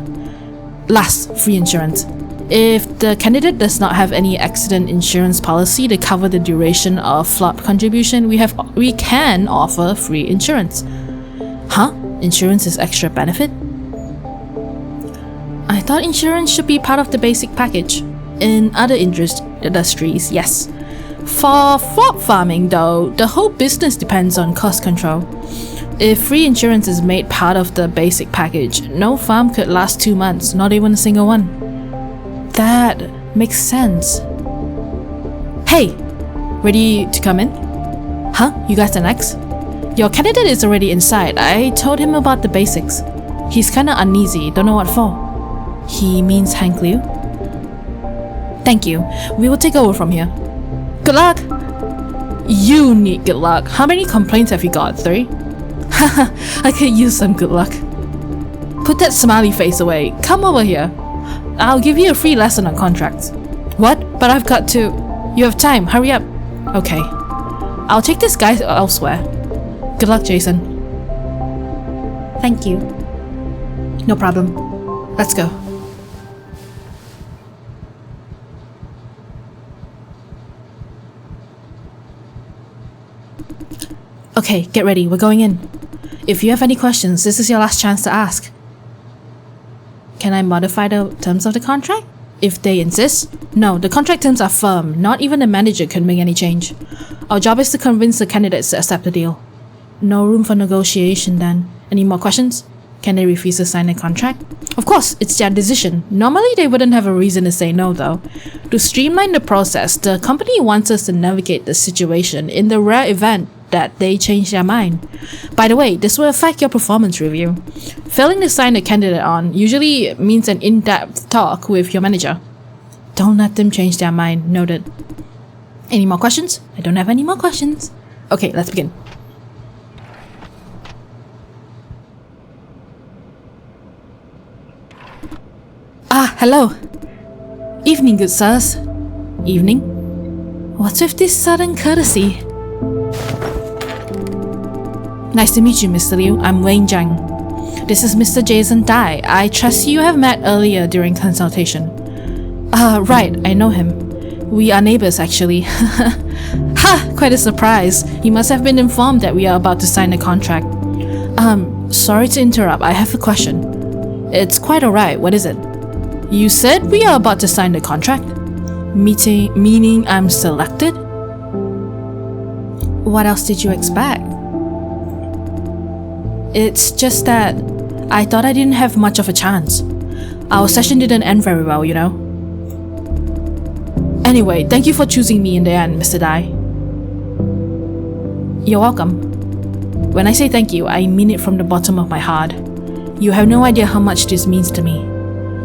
Speaker 1: Last, free insurance. If the candidate does not have any accident insurance policy to cover the duration of flop contribution, we can offer free insurance. Huh? Insurance is extra benefit? I thought insurance should be part of the basic package. In other industries, yes. For flop farming though, the whole business depends on cost control. If free insurance is made part of the basic package, no farm could last 2 months, not even a single one. That makes sense. Hey! Ready to come in? Huh? You guys are next? Your candidate is already inside. I told him about the basics. He's kinda uneasy, don't know what for. He means Hank Liu? Thank you. We will take over from here. Good luck! You need good luck. How many complaints have you got? 3? Haha, I could use some good luck. Put that smiley face away. Come over here. I'll give you a free lesson on contracts. What? But I've got to... You have time, hurry up. Okay. I'll take this guy elsewhere. Good luck, Jason. Thank you. No problem. Let's go. Okay, get ready, we're going in. If you have any questions, this is your last chance to ask. Can I modify the terms of the contract? If they insist? No, the contract terms are firm. Not even the manager can make any change. Our job is to convince the candidates to accept the deal. No room for negotiation then. Any more questions? Can they refuse to sign the contract? Of course, it's their decision. Normally they wouldn't have a reason to say no though. To streamline the process, the company wants us to navigate the situation in the rare event that they change their mind. By the way, this will affect your performance review. Failing to sign a candidate on usually means an in-depth talk with your manager. Don't let them change their mind. Noted. Any more questions? I don't have any more questions. Okay, let's begin. Ah, hello. Evening, good sirs. Evening? What's with this sudden courtesy? Nice to meet you, Mr. Liu. I'm Wayne Zhang. This is Mr. Jason Dai. I trust you have met earlier during consultation. Right, I know him. We are neighbors, actually. Ha! Quite a surprise. You must have been informed that we are about to sign a contract. Sorry to interrupt. I have a question. It's quite alright. What is it? You said we are about to sign the contract? Meaning I'm selected? What else did you expect? It's just that I thought I didn't have much of a chance. Our session didn't end very well, you know. Anyway, thank you for choosing me in the end, Mr. Dai. You're welcome. When I say thank you, I mean it from the bottom of my heart. You have no idea how much this means to me.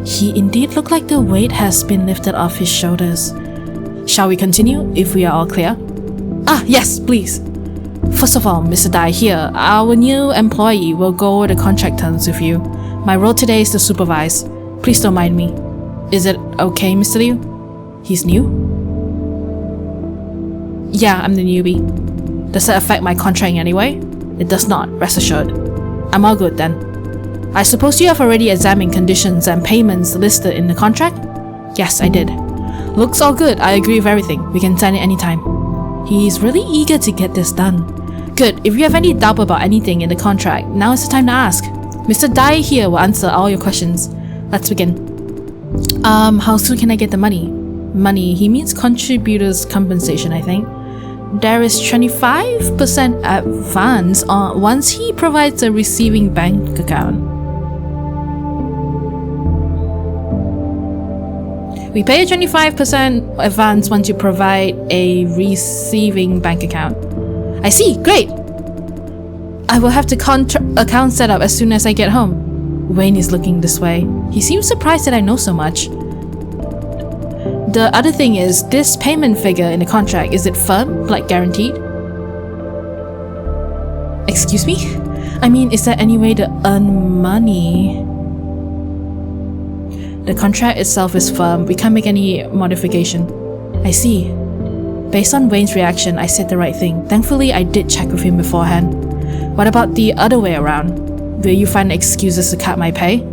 Speaker 1: He indeed looked like the weight has been lifted off his shoulders. Shall we continue, if we are all clear? Ah, yes, please. First of all, Mr. Dai here, our new employee will go over the contract terms with you. My role today is to supervise. Please don't mind me. Is it okay, Mr. Liu? He's new? Yeah, I'm the newbie. Does that affect my contract in any way? It does not, rest assured. I'm all good then. I suppose you have already examined conditions and payments listed in the contract? Yes, I did. Looks all good, I agree with everything. We can sign it anytime. He's really eager to get this done. Good, if you have any doubt about anything in the contract, now is the time to ask. Mr. Dai here will answer all your questions. Let's begin. How soon can I get the money? Money, he means contributors' compensation, I think. There is 25% advance once he provides a receiving bank account. We pay a 25% advance once you provide a receiving bank account. I see, great! I will have the account set up as soon as I get home. Wayne is looking this way. He seems surprised that I know so much. The other thing is, this payment figure in the contract, is it firm, like guaranteed? Excuse me? I mean, is there any way to earn money? The contract itself is firm, we can't make any modification. I see. Based on Wayne's reaction, I said the right thing. Thankfully, I did check with him beforehand. What about the other way around? Will you find excuses to cut my pay?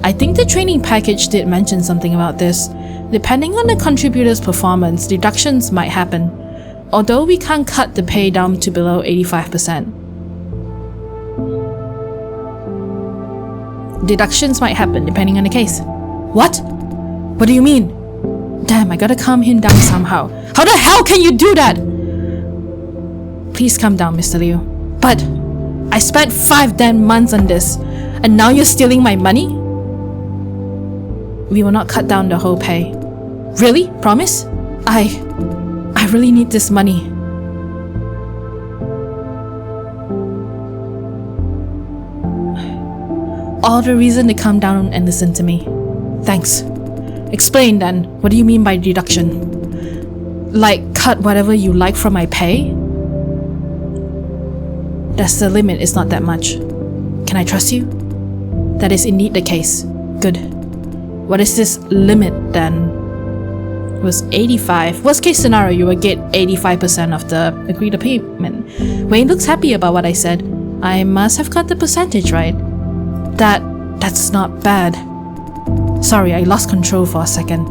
Speaker 1: I think the training package did mention something about this. Depending on the contributor's performance, deductions might happen, although we can't cut the pay down to below 85%. Deductions might happen depending on the case. What? What do you mean? Damn, I gotta calm him down somehow. How the hell can you do that? Please calm down, Mr. Liu. But I spent 5 damn months on this, and now you're stealing my money? We will not cut down the whole pay. Really? Promise? I really need this money. All the reason to calm down and listen to me. Thanks. Explain then, what do you mean by deduction? Like, cut whatever you like from my pay? That's the limit, it's not that much. Can I trust you? That is indeed the case. Good. What is this limit then? It was 85. Worst case scenario, you will get 85% of the agreed payment. Wayne looks happy about what I said. I must have got the percentage right. That's not bad. Sorry, I lost control for a second.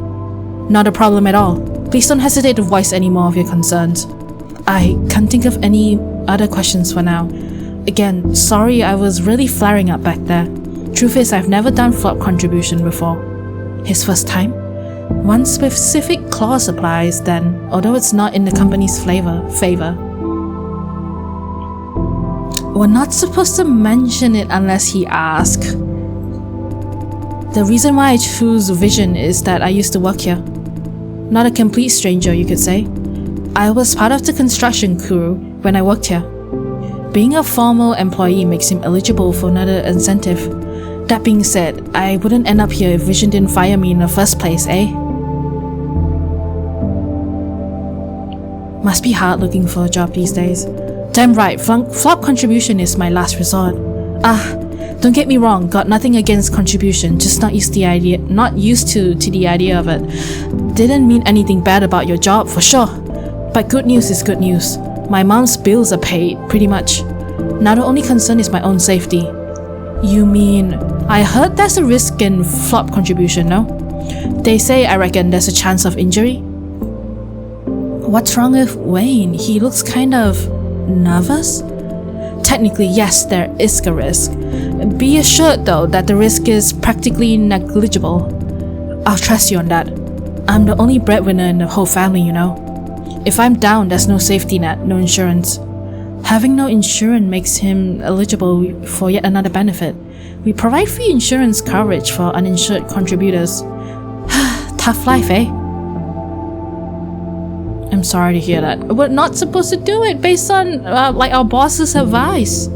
Speaker 1: Not a problem at all. Please don't hesitate to voice any more of your concerns. I can't think of any other questions for now. Again, sorry I was really flaring up back there. Truth is, I've never done flop contribution before. His first time? One specific clause applies then, although it's not in the company's favor. We're not supposed to mention it unless he asks. The reason why I choose Vision is that I used to work here. Not a complete stranger, you could say. I was part of the construction crew when I worked here. Being a formal employee makes him eligible for another incentive. That being said, I wouldn't end up here if Vision didn't fire me in the first place, eh? Must be hard looking for a job these days. Damn right, flop contribution is my last resort. Don't get me wrong, got nothing against contribution, just not used to the idea of it. Didn't mean anything bad about your job, for sure. But good news is good news. My mom's bills are paid, pretty much. Now the only concern is my own safety. You mean, I heard there's a risk in flop contribution, no? They say I reckon there's a chance of injury. What's wrong with Wayne? He looks kind of nervous? Technically, yes, there is a risk. Be assured though that the risk is practically negligible. I'll trust you on that. I'm the only breadwinner in the whole family, you know. If I'm down, there's no safety net, no insurance. Having no insurance makes him eligible for yet another benefit. We provide free insurance coverage for uninsured contributors. Tough life, eh? I'm sorry to hear that. We're not supposed to do it based on our boss's advice.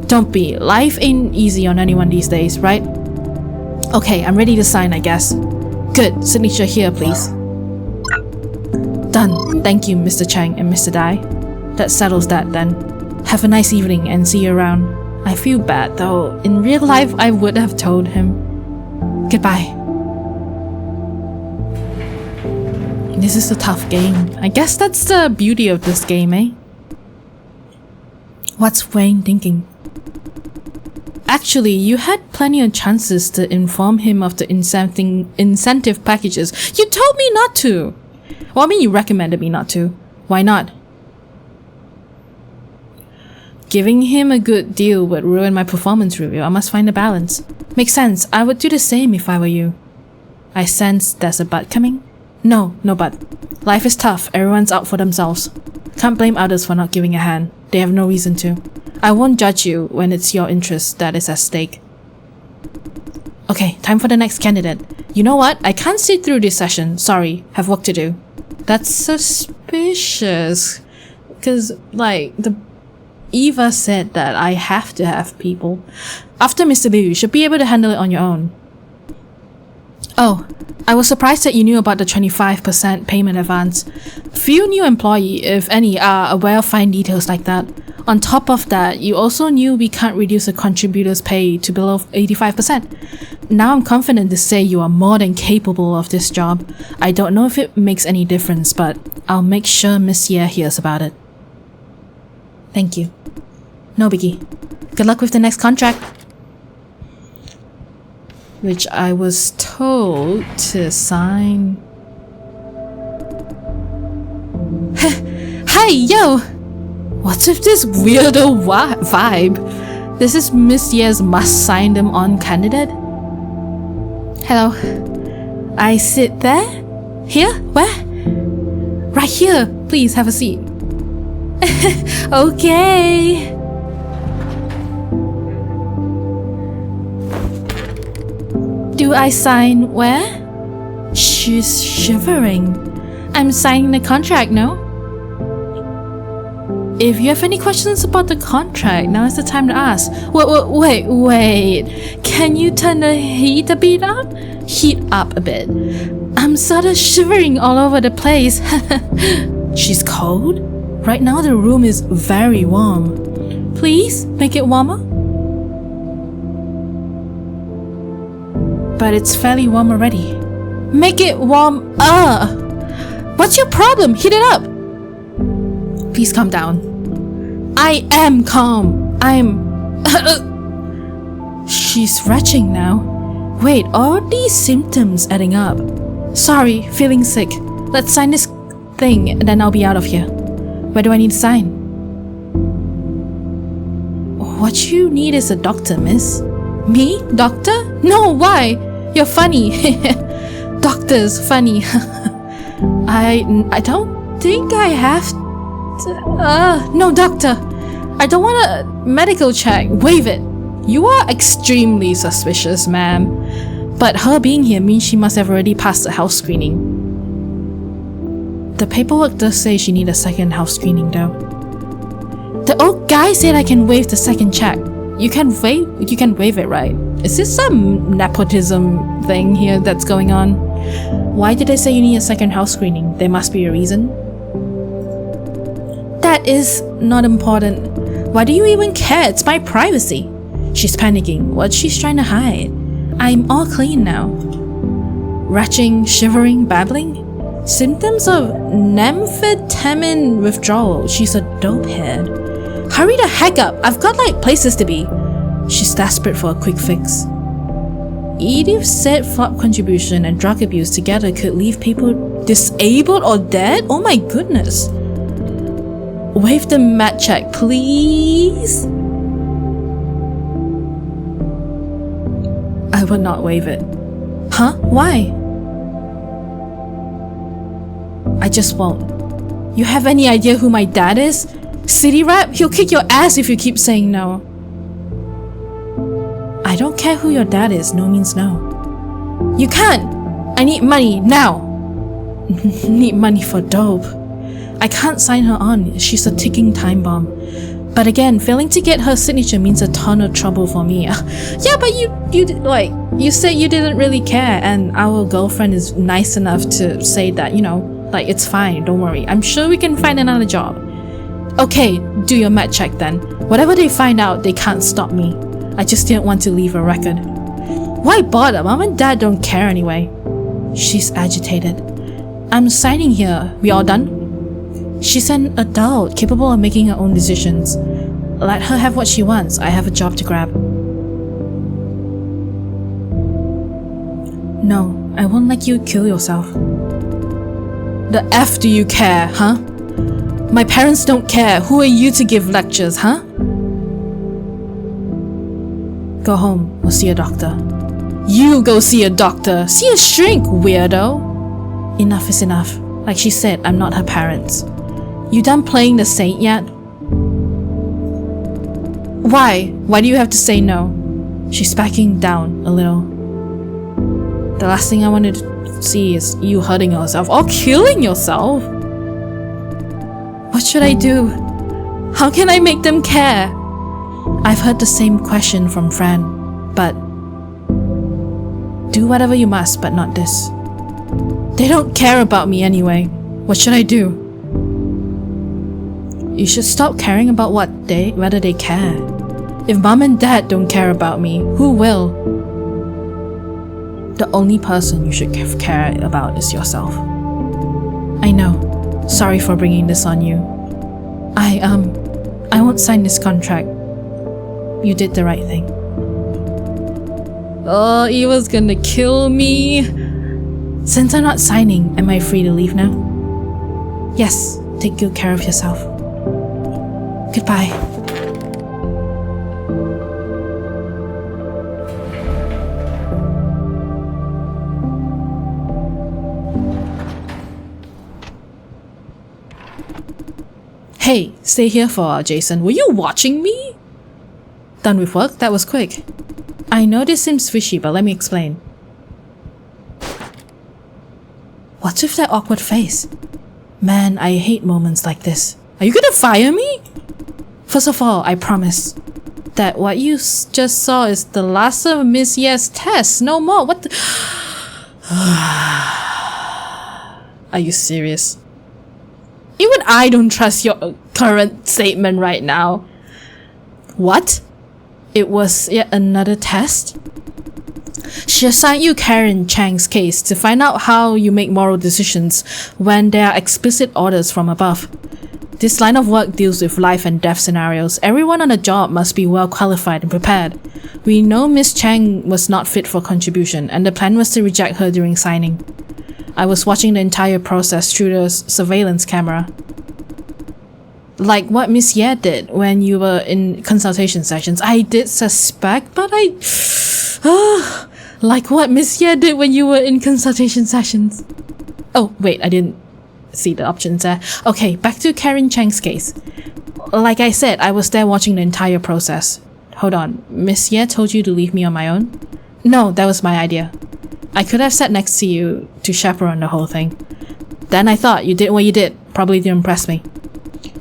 Speaker 1: Don't be. Life ain't easy on anyone these days, right? Okay, I'm ready to sign, I guess. Good. Signature here, please. Done. Thank you, Mr. Chang and Mr. Dai. That settles that then. Have a nice evening and see you around. I feel bad though. In real life, I would have told him. Goodbye. This is a tough game. I guess that's the beauty of this game, eh? What's Wayne thinking? Actually, you had plenty of chances to inform him of the incentive packages. You told me not to! Well, I mean, you recommended me not to. Why not? Giving him a good deal would ruin my performance review. I must find a balance. Makes sense. I would do the same if I were you. I sense there's a but coming. No but. Life is tough. Everyone's out for themselves. Can't blame others for not giving a hand. They have no reason to. I won't judge you when it's your interest that is at stake. Okay, time for the next candidate. You know what? I can't sit through this session. Sorry, have work to do. That's suspicious. Because, Eva said that I have to have people. After Mr. Liu, you should be able to handle it on your own. Oh, I was surprised that you knew about the 25% payment advance. Few new employees, if any, are aware of fine details like that. On top of that, you also knew we can't reduce a contributor's pay to below 85%. Now I'm confident to say you are more than capable of this job. I don't know if it makes any difference, but I'll make sure Miss Ye hears about it. Thank you. No biggie. Good luck with the next contract. Which I was told to sign. Hi, yo! What's with this weirdo vibe? This is Miss Ye's must sign them on candidate? Hello. I sit there? Here? Where? Right here. Please have a seat. Okay. Do I sign where? She's shivering. I'm signing the contract, no? If you have any questions about the contract, now is the time to ask. Wait. Can you turn the heat a bit up? Heat up a bit. I'm sort of shivering all over the place. She's cold? Right now the room is very warm. Please make it warmer. But it's fairly warm already. Make it warm. What's your problem? Heat it up. Please calm down. I am calm. She's retching now. Wait, are these symptoms adding up? Sorry, feeling sick. Let's sign this thing and then I'll be out of here. Where do I need to sign? What you need is a doctor, miss. Me? Doctor? No, why? You're funny. Doctor's funny. I don't think I have to, no, doctor. I don't want a medical check. Waive it. You are extremely suspicious, ma'am. But her being here means she must have already passed the health screening. The paperwork does say she needs a second health screening though. The old guy said I can waive the second check. You can waive it, right? Is this some nepotism thing here that's going on? Why did they say you need a second health screening? There must be a reason. That is not important. Why do you even care? It's my privacy. She's panicking. What she's trying to hide? I'm all clean now. Retching, shivering, babbling? Symptoms of amphetamine withdrawal. She's a dopehead. Hurry the heck up. I've got like places to be. She's desperate for a quick fix. Edith said flop contribution and drug abuse together could leave people disabled or dead? Oh my goodness. Waive the mat check, please. I will not waive it. Huh? Why? I just won't. You have any idea who my dad is? City rap? He'll kick your ass if you keep saying no. I don't care who your dad is, no means no. You can't! I need money, now! Need money for dope. I can't sign her on, she's a ticking time bomb. But again, failing to get her signature means a ton of trouble for me. Yeah, but you said you didn't really care, and our girlfriend is nice enough to say that, you know, like it's fine, don't worry. I'm sure we can find another job. Okay, do your mat check then. Whatever they find out, they can't stop me. I just didn't want to leave a record. Why bother? Mom and Dad don't care anyway. She's agitated. I'm signing here. We all done? She's an adult, capable of making her own decisions. Let her have what she wants. I have a job to grab. No, I won't let you kill yourself. The F do you care, huh? My parents don't care. Who are you to give lectures, huh? Go home. We'll see a doctor. You go see a doctor. See a shrink, weirdo. Enough is enough. Like she said, I'm not her parents. You done playing the saint yet? Why? Why do you have to say no? She's backing down a little. The last thing I wanted to see is you hurting yourself or killing yourself. What should I do? How can I make them care? I've heard the same question from Fran, but do whatever you must, but not this. They don't care about me anyway. What should I do? You should stop caring about whether they care. If Mom and Dad don't care about me, who will? The only person you should care about is yourself. I know. Sorry for bringing this on you. I won't sign this contract. You did the right thing. Oh, Eva's gonna kill me. Since I'm not signing, am I free to leave now? Yes, take good care of yourself. Goodbye. Hey, stay here for a while, Jason. Were you watching me? Done with work? That was quick. I know this seems fishy, but let me explain. What's with that awkward face? Man, I hate moments like this. Are you gonna fire me? First of all, I promise that what you just saw is the last of Miss Ye's tests. No more. What the... Are you serious? Even I don't trust your current statement right now. What? It was yet another test? She assigned you Karen Chang's case to find out how you make moral decisions when there are explicit orders from above. This line of work deals with life and death scenarios. Everyone on the job must be well qualified and prepared. We know Miss Chang was not fit for contribution, and the plan was to reject her during signing. I was watching the entire process through the surveillance camera. Like what Miss Ye did when you were in consultation sessions. I did suspect, but like what Miss Ye did when you were in consultation sessions. Oh, wait, I didn't see the options there. Okay, back to Karen Chang's case. Like I said, I was there watching the entire process. Hold on, Miss Ye told you to leave me on my own? No, that was my idea. I could have sat next to you to chaperone the whole thing. Then I thought you did what you did, probably to impress me.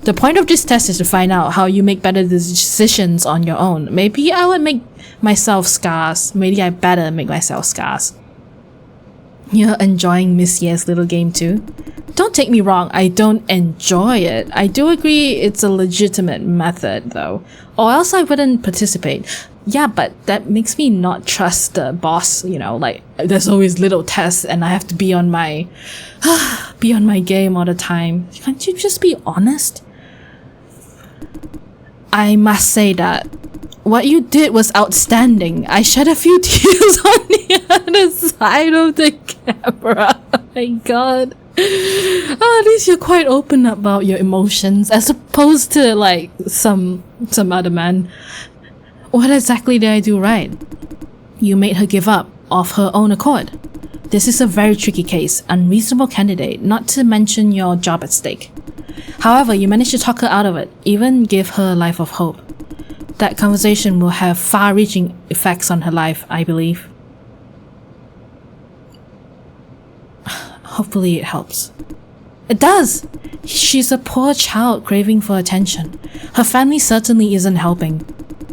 Speaker 1: The point of this test is to find out how you make better decisions on your own. Maybe I would make myself scarce. Maybe I better make myself scarce. You're enjoying Miss Ye's little game too? Don't take me wrong, I don't enjoy it. I do agree it's a legitimate method though, or else I wouldn't participate. Yeah, but that makes me not trust the boss, you know, like there's always little tests and I have to be on my game all the time. Can't you just be honest? I must say that what you did was outstanding. I shed a few tears on the other side of the camera. Oh my god. At least you're quite open about your emotions as opposed to like some other man. What exactly did I do right? You made her give up of her own accord. This is a very tricky case, unreasonable candidate, not to mention your job at stake. However, you managed to talk her out of it, even give her a life of hope. That conversation will have far-reaching effects on her life, I believe. Hopefully it helps. It does! She's a poor child craving for attention. Her family certainly isn't helping.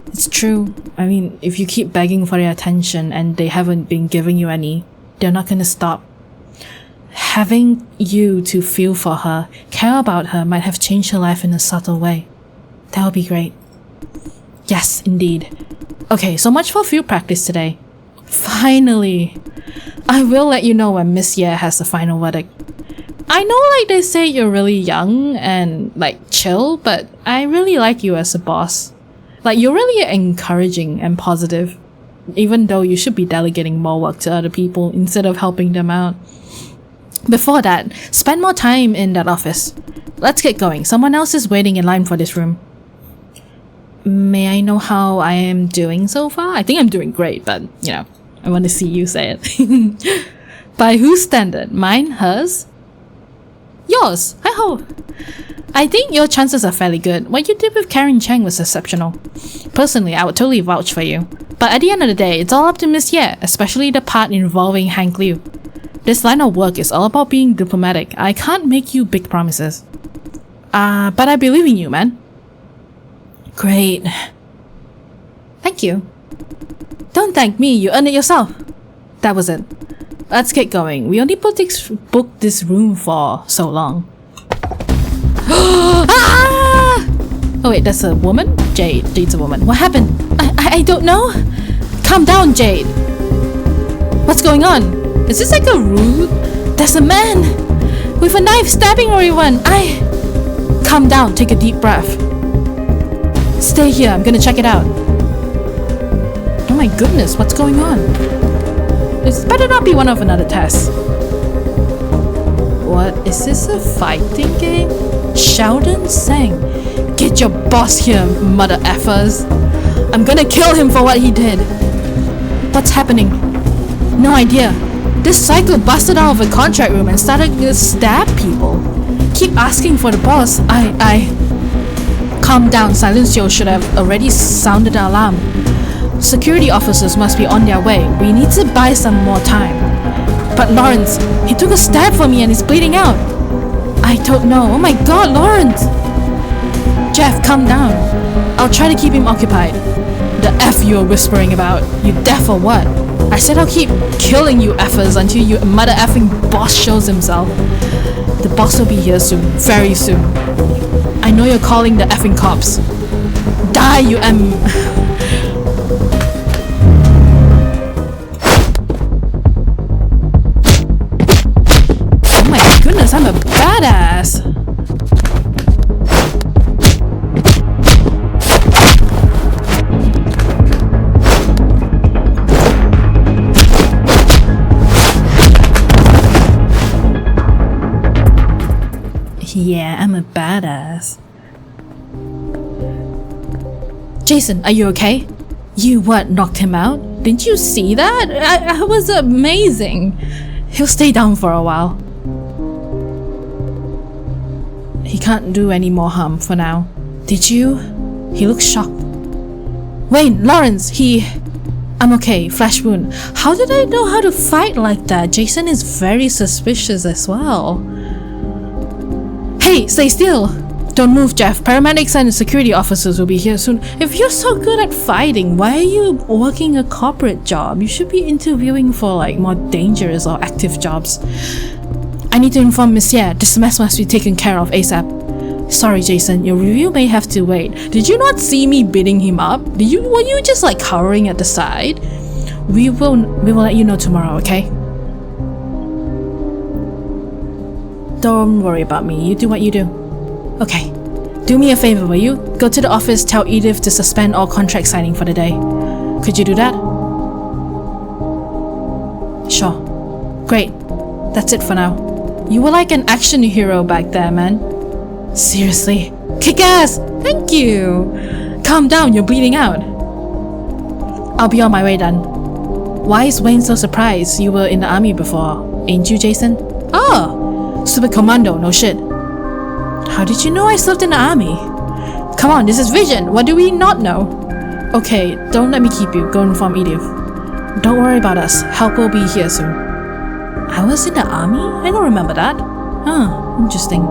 Speaker 1: It's true. I mean, if you keep begging for their attention and they haven't been giving you any, they're not gonna stop. Having you to feel for her, care about her, might have changed her life in a subtle way. That would be great. Yes, indeed. Okay, so much for field practice today. Finally! I will let you know when Miss Ye has the final verdict. I know like they say you're really young and like chill, but I really like you as a boss. Like you're really encouraging and positive, even though you should be delegating more work to other people instead of helping them out. Before that, spend more time in that office. Let's get going. Someone else is waiting in line for this room. May I know how I am doing so far? I think I'm doing great, but you know, I want to see you say it. By whose standard? Mine? Hers? Yours! I hope. I think your chances are fairly good. What you did with Karen Chang was exceptional. Personally, I would totally vouch for you. But at the end of the day, it's all up to Miss Ye, especially the part involving Hank Liu. This line of work is all about being diplomatic. I can't make you big promises. But I believe in you, man. Great. Thank you. Don't thank me, you earned it yourself. That was it. Let's get going. We only booked this room for so long. Ah! Oh wait, that's a woman? Jade. Jade's a woman. What happened? I don't know. Calm down, Jade. What's going on? Is this like a rude? There's a man with a knife stabbing everyone. Calm down, take a deep breath. Stay here, I'm gonna check it out. Oh my goodness, what's going on? This better not be one of another test. What, is this a fighting game? Sheldon Sang. Get your boss here, mother effers. I'm gonna kill him for what he did. What's happening? No idea. This psycho busted out of a contract room and started to stab people. Keep asking for the boss. Calm down, Silencio should have already sounded the alarm. Security officers must be on their way. We need to buy some more time. But Lawrence, he took a stab for me and is bleeding out. I don't know. Oh my god, Lawrence! Jeff, calm down. I'll try to keep him occupied. The F you're whispering about. You deaf or what? I said I'll keep killing you effers until your mother effing boss shows himself. The boss will be here soon. Very soon. I know you're calling the effing cops. Die, you Oh my goodness, I'm a badass! Yeah, I'm a badass. Jason, are you okay? You what, knocked him out? Didn't you see that? I was amazing. He'll stay down for a while. He can't do any more harm for now. Did you? He looks shocked. Wayne, Lawrence, I'm okay, flash wound. How did I know how to fight like that? Jason is very suspicious as well. Hey, stay still! Don't move, Jeff. Paramedics and security officers will be here soon. If you're so good at fighting, why are you working a corporate job? You should be interviewing for like more dangerous or active jobs. I need to inform Monsieur. This mess must be taken care of ASAP. Sorry, Jason. Your review may have to wait. Did you not see me beating him up? Were you just like cowering at the side? We will let you know tomorrow, okay? Don't worry about me. You do what you do. Okay. Do me a favor, will you? Go to the office, tell Edith to suspend all contract signing for the day. Could you do that? Sure. Great. That's it for now. You were like an action hero back there, man. Seriously. Kick ass! Thank you! Calm down, you're bleeding out. I'll be on my way then. Why is Wayne so surprised? You were in the army before, ain't you, Jason? Oh! Super Commando, no shit. How did you know I served in the army? Come on, this is Vision. What do we not know? Okay, don't let me keep you. Go inform Edith. Don't worry about us. Help will be here soon. I was in the army? I don't remember that. Huh, interesting.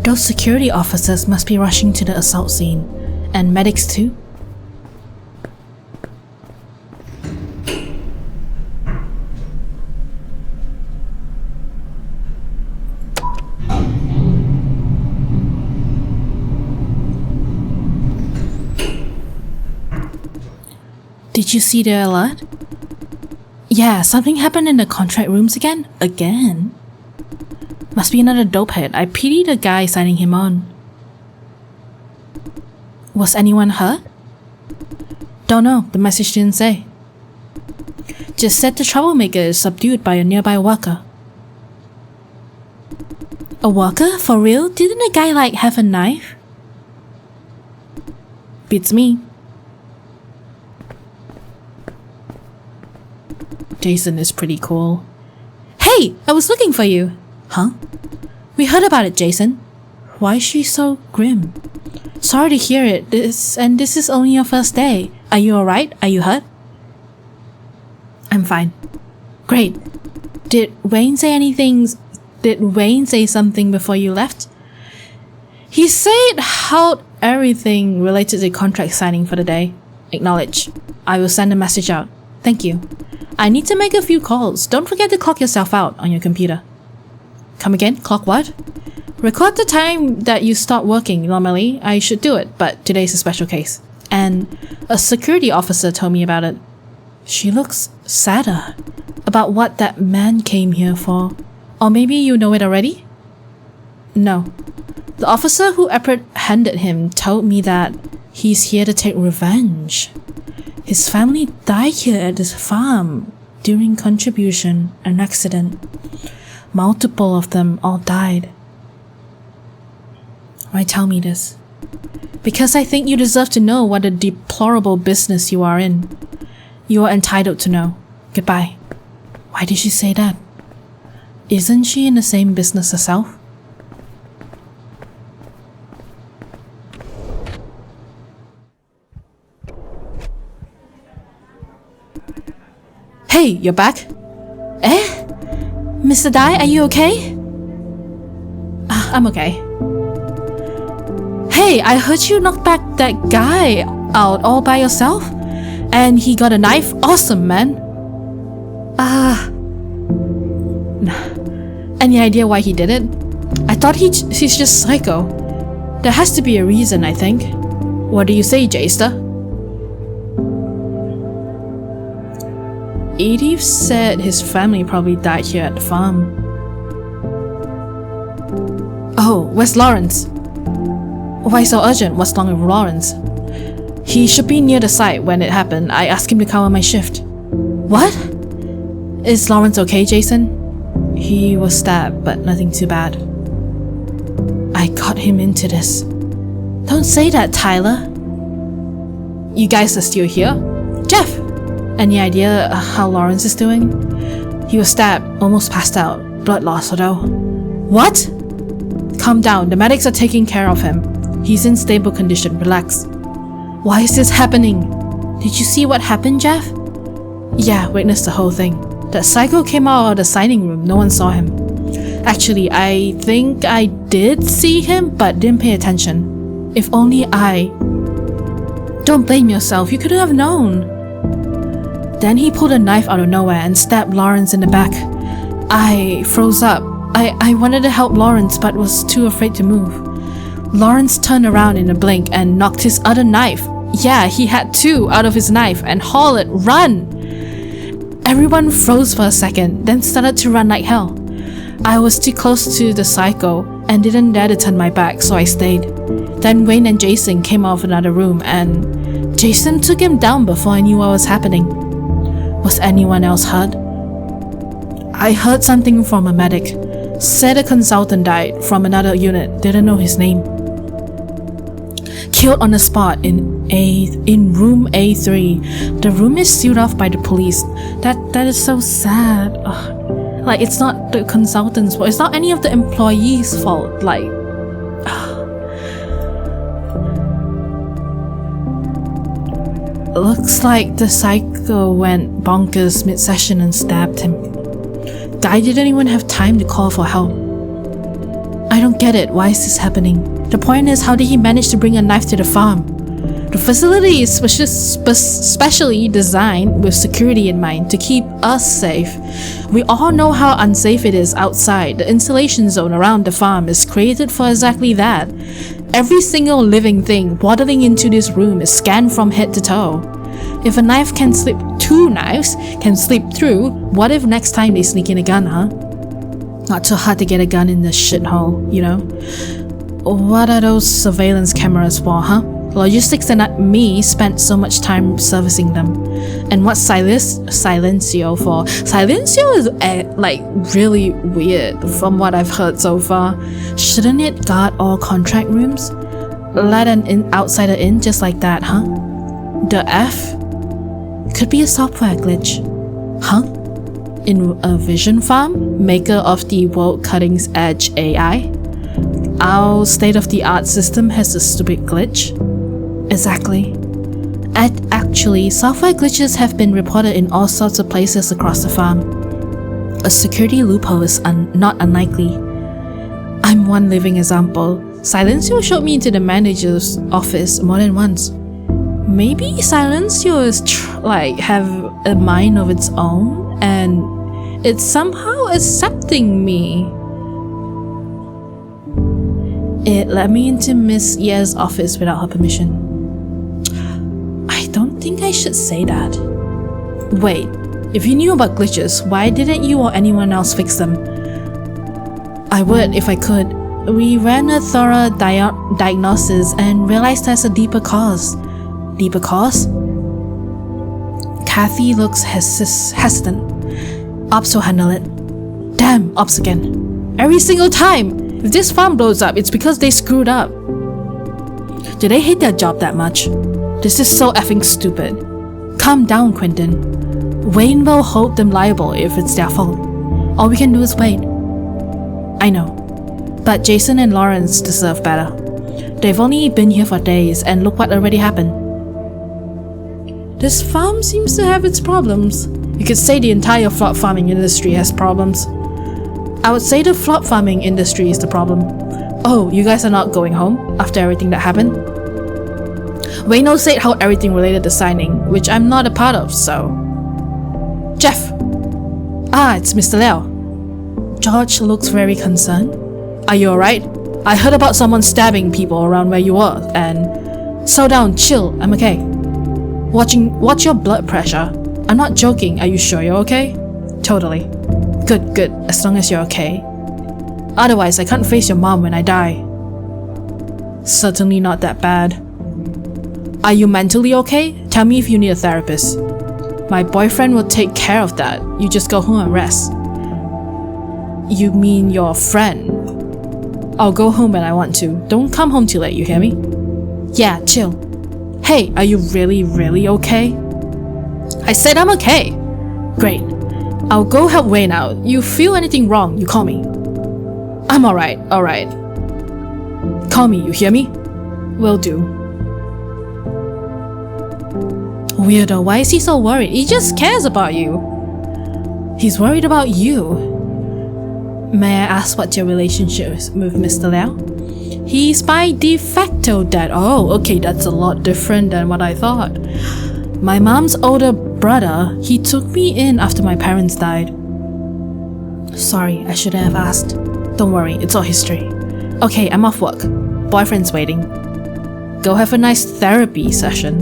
Speaker 1: Those security officers must be rushing to the assault scene. And medics too? Did you see the alert? Yeah, something happened in the contract rooms again? Again? Must be another dopehead. I pity the guy signing him on. Was anyone hurt? Don't know, the message didn't say. Just said the troublemaker is subdued by a nearby worker. A worker? For real? Didn't the guy like have a knife? Beats me. Jason is pretty cool. Hey! I was looking for you! Huh? We heard about it, Jason. Why is she so grim? Sorry to hear it. This is only your first day. Are you alright? Are you hurt? I'm fine. Great. Did Wayne say something before you left? He said how everything related to contract signing for the day. Acknowledge. I will send a message out. Thank you. I need to make a few calls. Don't forget to clock yourself out on your computer. Come again? Clock what? Record the time that you stop working. Normally, I should do it, but today's a special case. And a security officer told me about it. She looks sadder about what that man came here for. Or maybe you know it already? No. The officer who apprehended him told me that he's here to take revenge. His family died here at this farm during contribution, an accident. Multiple of them all died. Why tell me this? Because I think you deserve to know what a deplorable business you are in. You are entitled to know. Goodbye. Why did she say that? Isn't she in the same business herself? Hey, you're back? Eh? Mr. Dai, are you okay? I'm okay. Hey, I heard you knocked back that guy out all by yourself? And he got a knife? Awesome, man. Any idea why he did it? I thought he's just psycho. There has to be a reason, I think. What do you say, Jester? Edith said his family probably died here at the farm. Oh, where's Lawrence? Why so urgent? What's wrong with Lawrence? He should be near the site when it happened. I asked him to cover my shift. What? Is Lawrence okay, Jason? He was stabbed, but nothing too bad. I got him into this. Don't say that, Tyler. You guys are still here? Jeff! Any idea how Lawrence is doing? He was stabbed, almost passed out. Blood loss, though. What? Calm down, the medics are taking care of him. He's in stable condition, relax. Why is this happening? Did you see what happened, Jeff? Yeah, witnessed the whole thing. That psycho came out of the signing room, no one saw him. Actually, I think I did see him, but didn't pay attention. If only I... Don't blame yourself, you couldn't have known. Then he pulled a knife out of nowhere and stabbed Lawrence in the back. I froze up. I wanted to help Lawrence but was too afraid to move. Lawrence turned around in a blink and knocked his other knife. Yeah, he had two out of his knife and hollered, "Run!" Everyone froze for a second, then started to run like hell. I was too close to the psycho and didn't dare to turn my back, so I stayed. Then Wayne and Jason came out of another room and Jason took him down before I knew what was happening. Was anyone else hurt? I heard something from a medic. Said a consultant died from another unit, didn't know his name. Killed on the spot in room A3. The room is sealed off by the police. That is so sad. Ugh. Like, it's not the consultant's fault. It's not any of the employees' fault. Like, looks like the psycho went bonkers mid-session and stabbed him. Guy didn't even have time to call for help. I don't get it. Why is this happening? The point is, how did he manage to bring a knife to the farm? The facility is specially designed with security in mind to keep us safe. We all know how unsafe it is outside. The insulation zone around the farm is created for exactly that. Every single living thing waddling into this room is scanned from head to toe. If a knife can slip, two knives can slip through, what if next time they sneak in a gun, huh? Not so hard to get a gun in this shithole, you know? What are those surveillance cameras for, huh? Logistics and me spent so much time servicing them. And what's Silencio for? Silencio is like really weird from what I've heard so far. Shouldn't it guard all contract rooms? Let an outsider in just like that, huh? The F? Could be a software glitch. Huh? In a vision farm? Maker of the world cutting edge AI? Our state-of-the-art system has a stupid glitch? Exactly. Actually, software glitches have been reported in all sorts of places across the farm. A security loophole is not unlikely. I'm one living example. Silencio showed me into the manager's office more than once. Maybe Silencio is have a mind of its own and it's somehow accepting me. It let me into Miss Ye's office without her permission. I don't think I should say that. Wait, if you knew about glitches, why didn't you or anyone else fix them? I would if I could. We ran a thorough diagnosis and realized there's a deeper cause. Deeper cause? Kathy looks hesitant. Ops will handle it. Damn, Ops again. Every single time! If this farm blows up, it's because they screwed up. Do they hate their job that much? This is so effing stupid. Calm down, Quentin. Wayne will hold them liable if it's their fault. All we can do is wait. I know. But Jason and Lawrence deserve better. They've only been here for days and look what already happened. This farm seems to have its problems. You could say the entire flop farming industry has problems. I would say the flop farming industry is the problem. Oh, you guys are not going home after everything that happened? Wayno said how everything related to signing, which I'm not a part of, so... Jeff! Ah, it's Mr. Liao. George looks very concerned. Are you alright? I heard about someone stabbing people around where you were, and... Slow down, chill, I'm okay. Watch your blood pressure. I'm not joking, are you sure you're okay? Totally. Good, as long as you're okay. Otherwise, I can't face your mom when I die. Certainly not that bad. Are you mentally okay? Tell me if you need a therapist. My boyfriend will take care of that. You just go home and rest. You mean your friend? I'll go home when I want to. Don't come home too late, you hear me? Yeah, chill. Hey, are you really okay? I said I'm okay. Great. I'll go help Wayne out. You feel anything wrong, you call me. I'm alright. Call me, you hear me? Will do. Weirdo, why is he so worried? He just cares about you. He's worried about you. May I ask what your relationship is with Mr. Liao? He's by de facto dad. Oh, okay, that's a lot different than what I thought. My mom's older brother, he took me in after my parents died. Sorry, I shouldn't have asked. Don't worry, it's all history. Okay, I'm off work. Boyfriend's waiting. Go have a nice therapy session.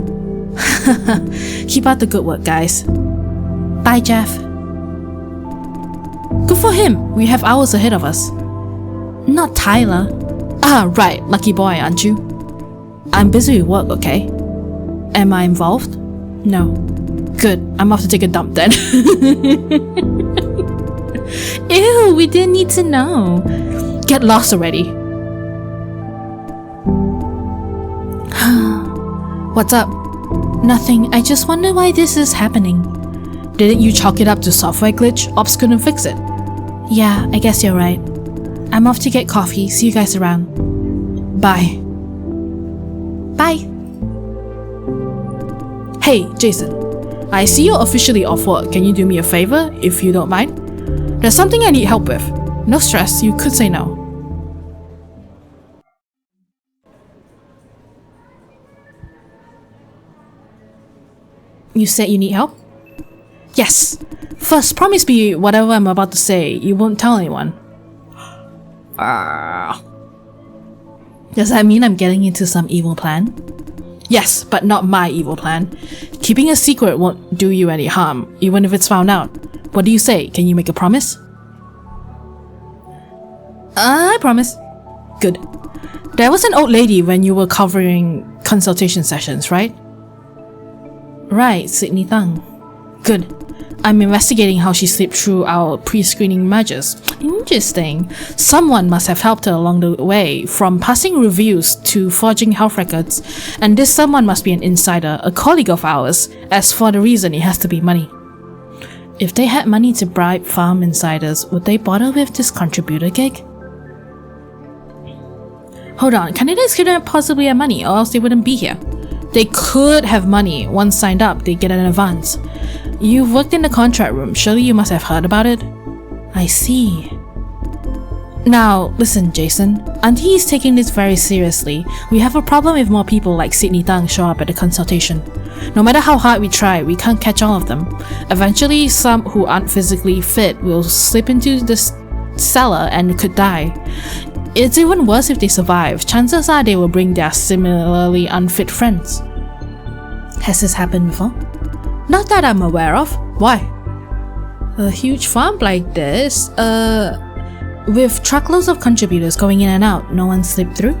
Speaker 1: Keep up the good work, guys. Bye, Jeff. Good for him. We have hours ahead of us. Not Tyler. Ah, right. Lucky boy, aren't you? I'm busy with work, okay? Am I involved? No. Good. I'm off to take a dump then. Ew, we didn't need to know. Get lost already. What's up? Nothing. I just wonder why this is happening. Didn't you chalk it up to software glitch? Ops couldn't fix it. Yeah, I guess you're right. I'm off to get coffee. See you guys around. Bye. Bye. Hey, Jason. I see you're officially off work. Can you do me a favor, if you don't mind? There's something I need help with. No stress, you could say no. You said you need help? Yes. First, promise me whatever I'm about to say, you won't tell anyone. Does that mean I'm getting into some evil plan? Yes, but not my evil plan. Keeping a secret won't do you any harm, even if it's found out. What do you say? Can you make a promise? I promise. Good. There was an old lady when you were covering consultation sessions, right? Right, Sydney Tang. Good. I'm investigating how she slipped through our pre-screening measures. Interesting. Someone must have helped her along the way, from passing reviews to forging health records, and this someone must be an insider, a colleague of ours. As for the reason, it has to be money. If they had money to bribe farm insiders, would they bother with this contributor gig? Hold on, candidates couldn't possibly have money, or else they wouldn't be here. They could have money. Once signed up, they get an advance. You've worked in the contract room, surely you must have heard about it? I see. Now, listen, Jason. Auntie is taking this very seriously. We have a problem if more people like Sydney Tang show up at the consultation. No matter how hard we try, we can't catch all of them. Eventually, some who aren't physically fit will slip into the cellar and could die. It's even worse if they survive. Chances are they will bring their similarly unfit friends. Has this happened before? Not that I'm aware of. Why? A huge farm like this, with truckloads of contributors going in and out, no one slipped through?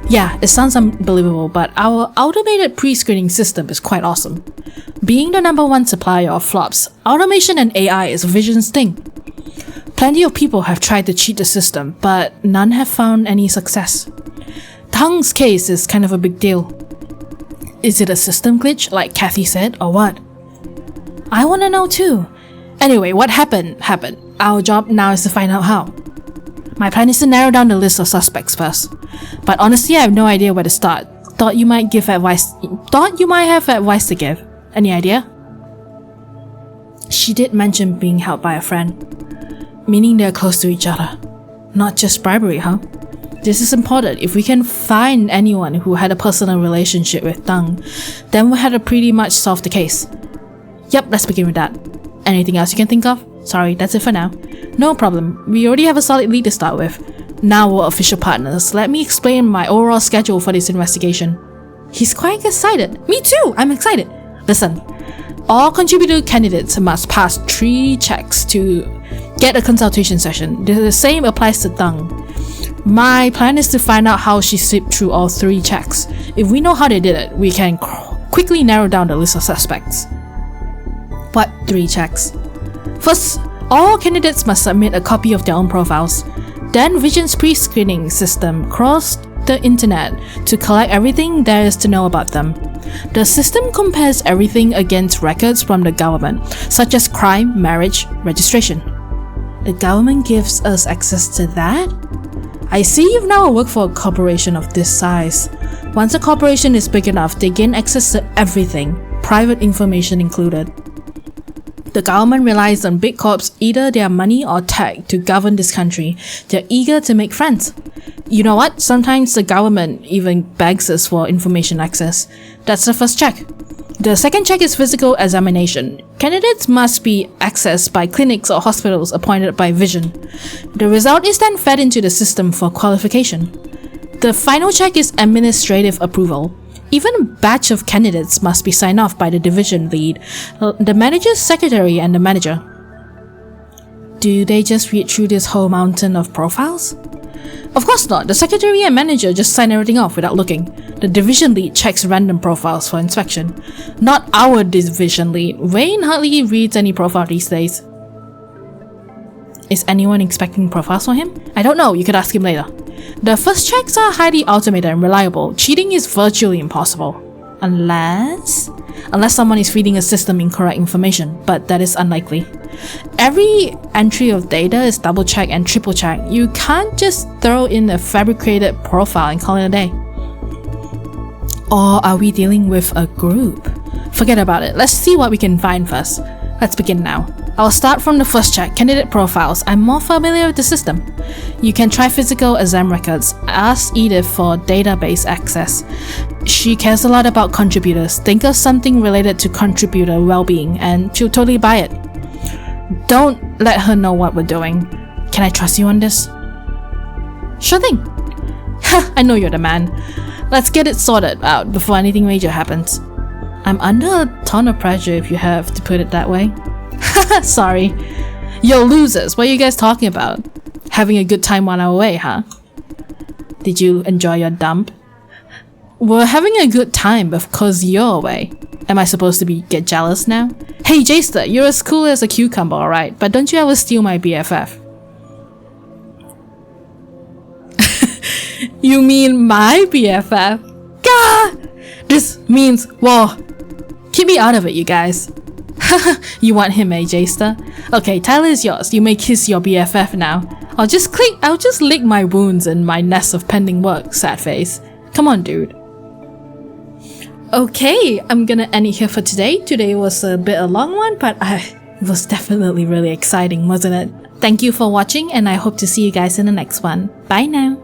Speaker 1: Yeah, it sounds unbelievable, but our automated pre-screening system is quite awesome. Being the #1 supplier of flops, automation and AI is Vision's thing. Plenty of people have tried to cheat the system, but none have found any success. Tang's case is kind of a big deal. Is it a system glitch, like Kathy said, or what? I wanna know too. Anyway, what happened. Our job now is to find out how. My plan is to narrow down the list of suspects first. But honestly, I have no idea where to start. Thought you might have advice to give. Any idea? She did mention being helped by a friend. Meaning they're close to each other. Not just bribery, huh? This is important. If we can find anyone who had a personal relationship with Tang, then we had to pretty much solve the case. Yep, let's begin with that. Anything else you can think of? Sorry, that's it for now. No problem. We already have a solid lead to start with. Now we're official partners. Let me explain my overall schedule for this investigation. He's quite excited. Me too! I'm excited. Listen. All contributor candidates must pass 3 checks to get a consultation session. The same applies to Tang. My plan is to find out how she slipped through all 3 checks. If we know how they did it, we can quickly narrow down the list of suspects. What 3 checks? First, All candidates must submit a copy of their own profiles. Then Vision's pre-screening system crossed the internet to collect everything there is to know about them. The system compares everything against records from the government, such as crime, marriage, registration. The government gives us access to that? I see you've now worked for a corporation of this size. Once a corporation is big enough, they gain access to everything, private information included. The government relies on big corps, either their money or tech, to govern this country. They're eager to make friends. You know what? Sometimes the government even begs us for information access. That's the first check. The second check is physical examination. Candidates must be accessed by clinics or hospitals appointed by Vision. The result is then fed into the system for qualification. The final check is administrative approval. Even a batch of candidates must be signed off by the division lead, the manager's secretary, and the manager. Do they just read through this whole mountain of profiles? Of course not. The secretary and manager just sign everything off without looking. The division lead checks random profiles for inspection. Not our division lead. Wayne hardly reads any profile these days. Is anyone expecting profiles for him? I don't know, you could ask him later. The first checks are highly automated and reliable. Cheating is virtually impossible. Unless someone is feeding a system incorrect information, but that is unlikely. Every entry of data is double checked and triple checked. You can't just throw in a fabricated profile and call it a day. Or are we dealing with a group? Forget about it. Let's see what we can find first. Let's begin now. I'll start from the first check, candidate profiles. I'm more familiar with the system. You can try physical exam records. Ask Edith for database access. She cares a lot about contributors. Think of something related to contributor well-being and she'll totally buy it. Don't let her know what we're doing. Can I trust you on this? Sure thing. I know you're the man. Let's get it sorted out before anything major happens. I'm under a ton of pressure if you have to put it that way. Sorry. Yo, losers, what are you guys talking about? Having a good time while I'm away, huh? Did you enjoy your dump? We're having a good time because you're away. Am I supposed to get jealous now? Hey Jester, you're as cool as a cucumber, alright, but don't you ever steal my BFF. You mean my BFF? Gah! This means war. Keep me out of it, you guys. You want him, eh, Jester? Okay, Tyler is yours. You may kiss your BFF now. I'll just lick my wounds and my nest of pending work, sad face. Come on, dude. Okay, I'm gonna end it here for today. Today was a bit a long one, but it was definitely really exciting, wasn't it? Thank you for watching, and I hope to see you guys in the next one. Bye now.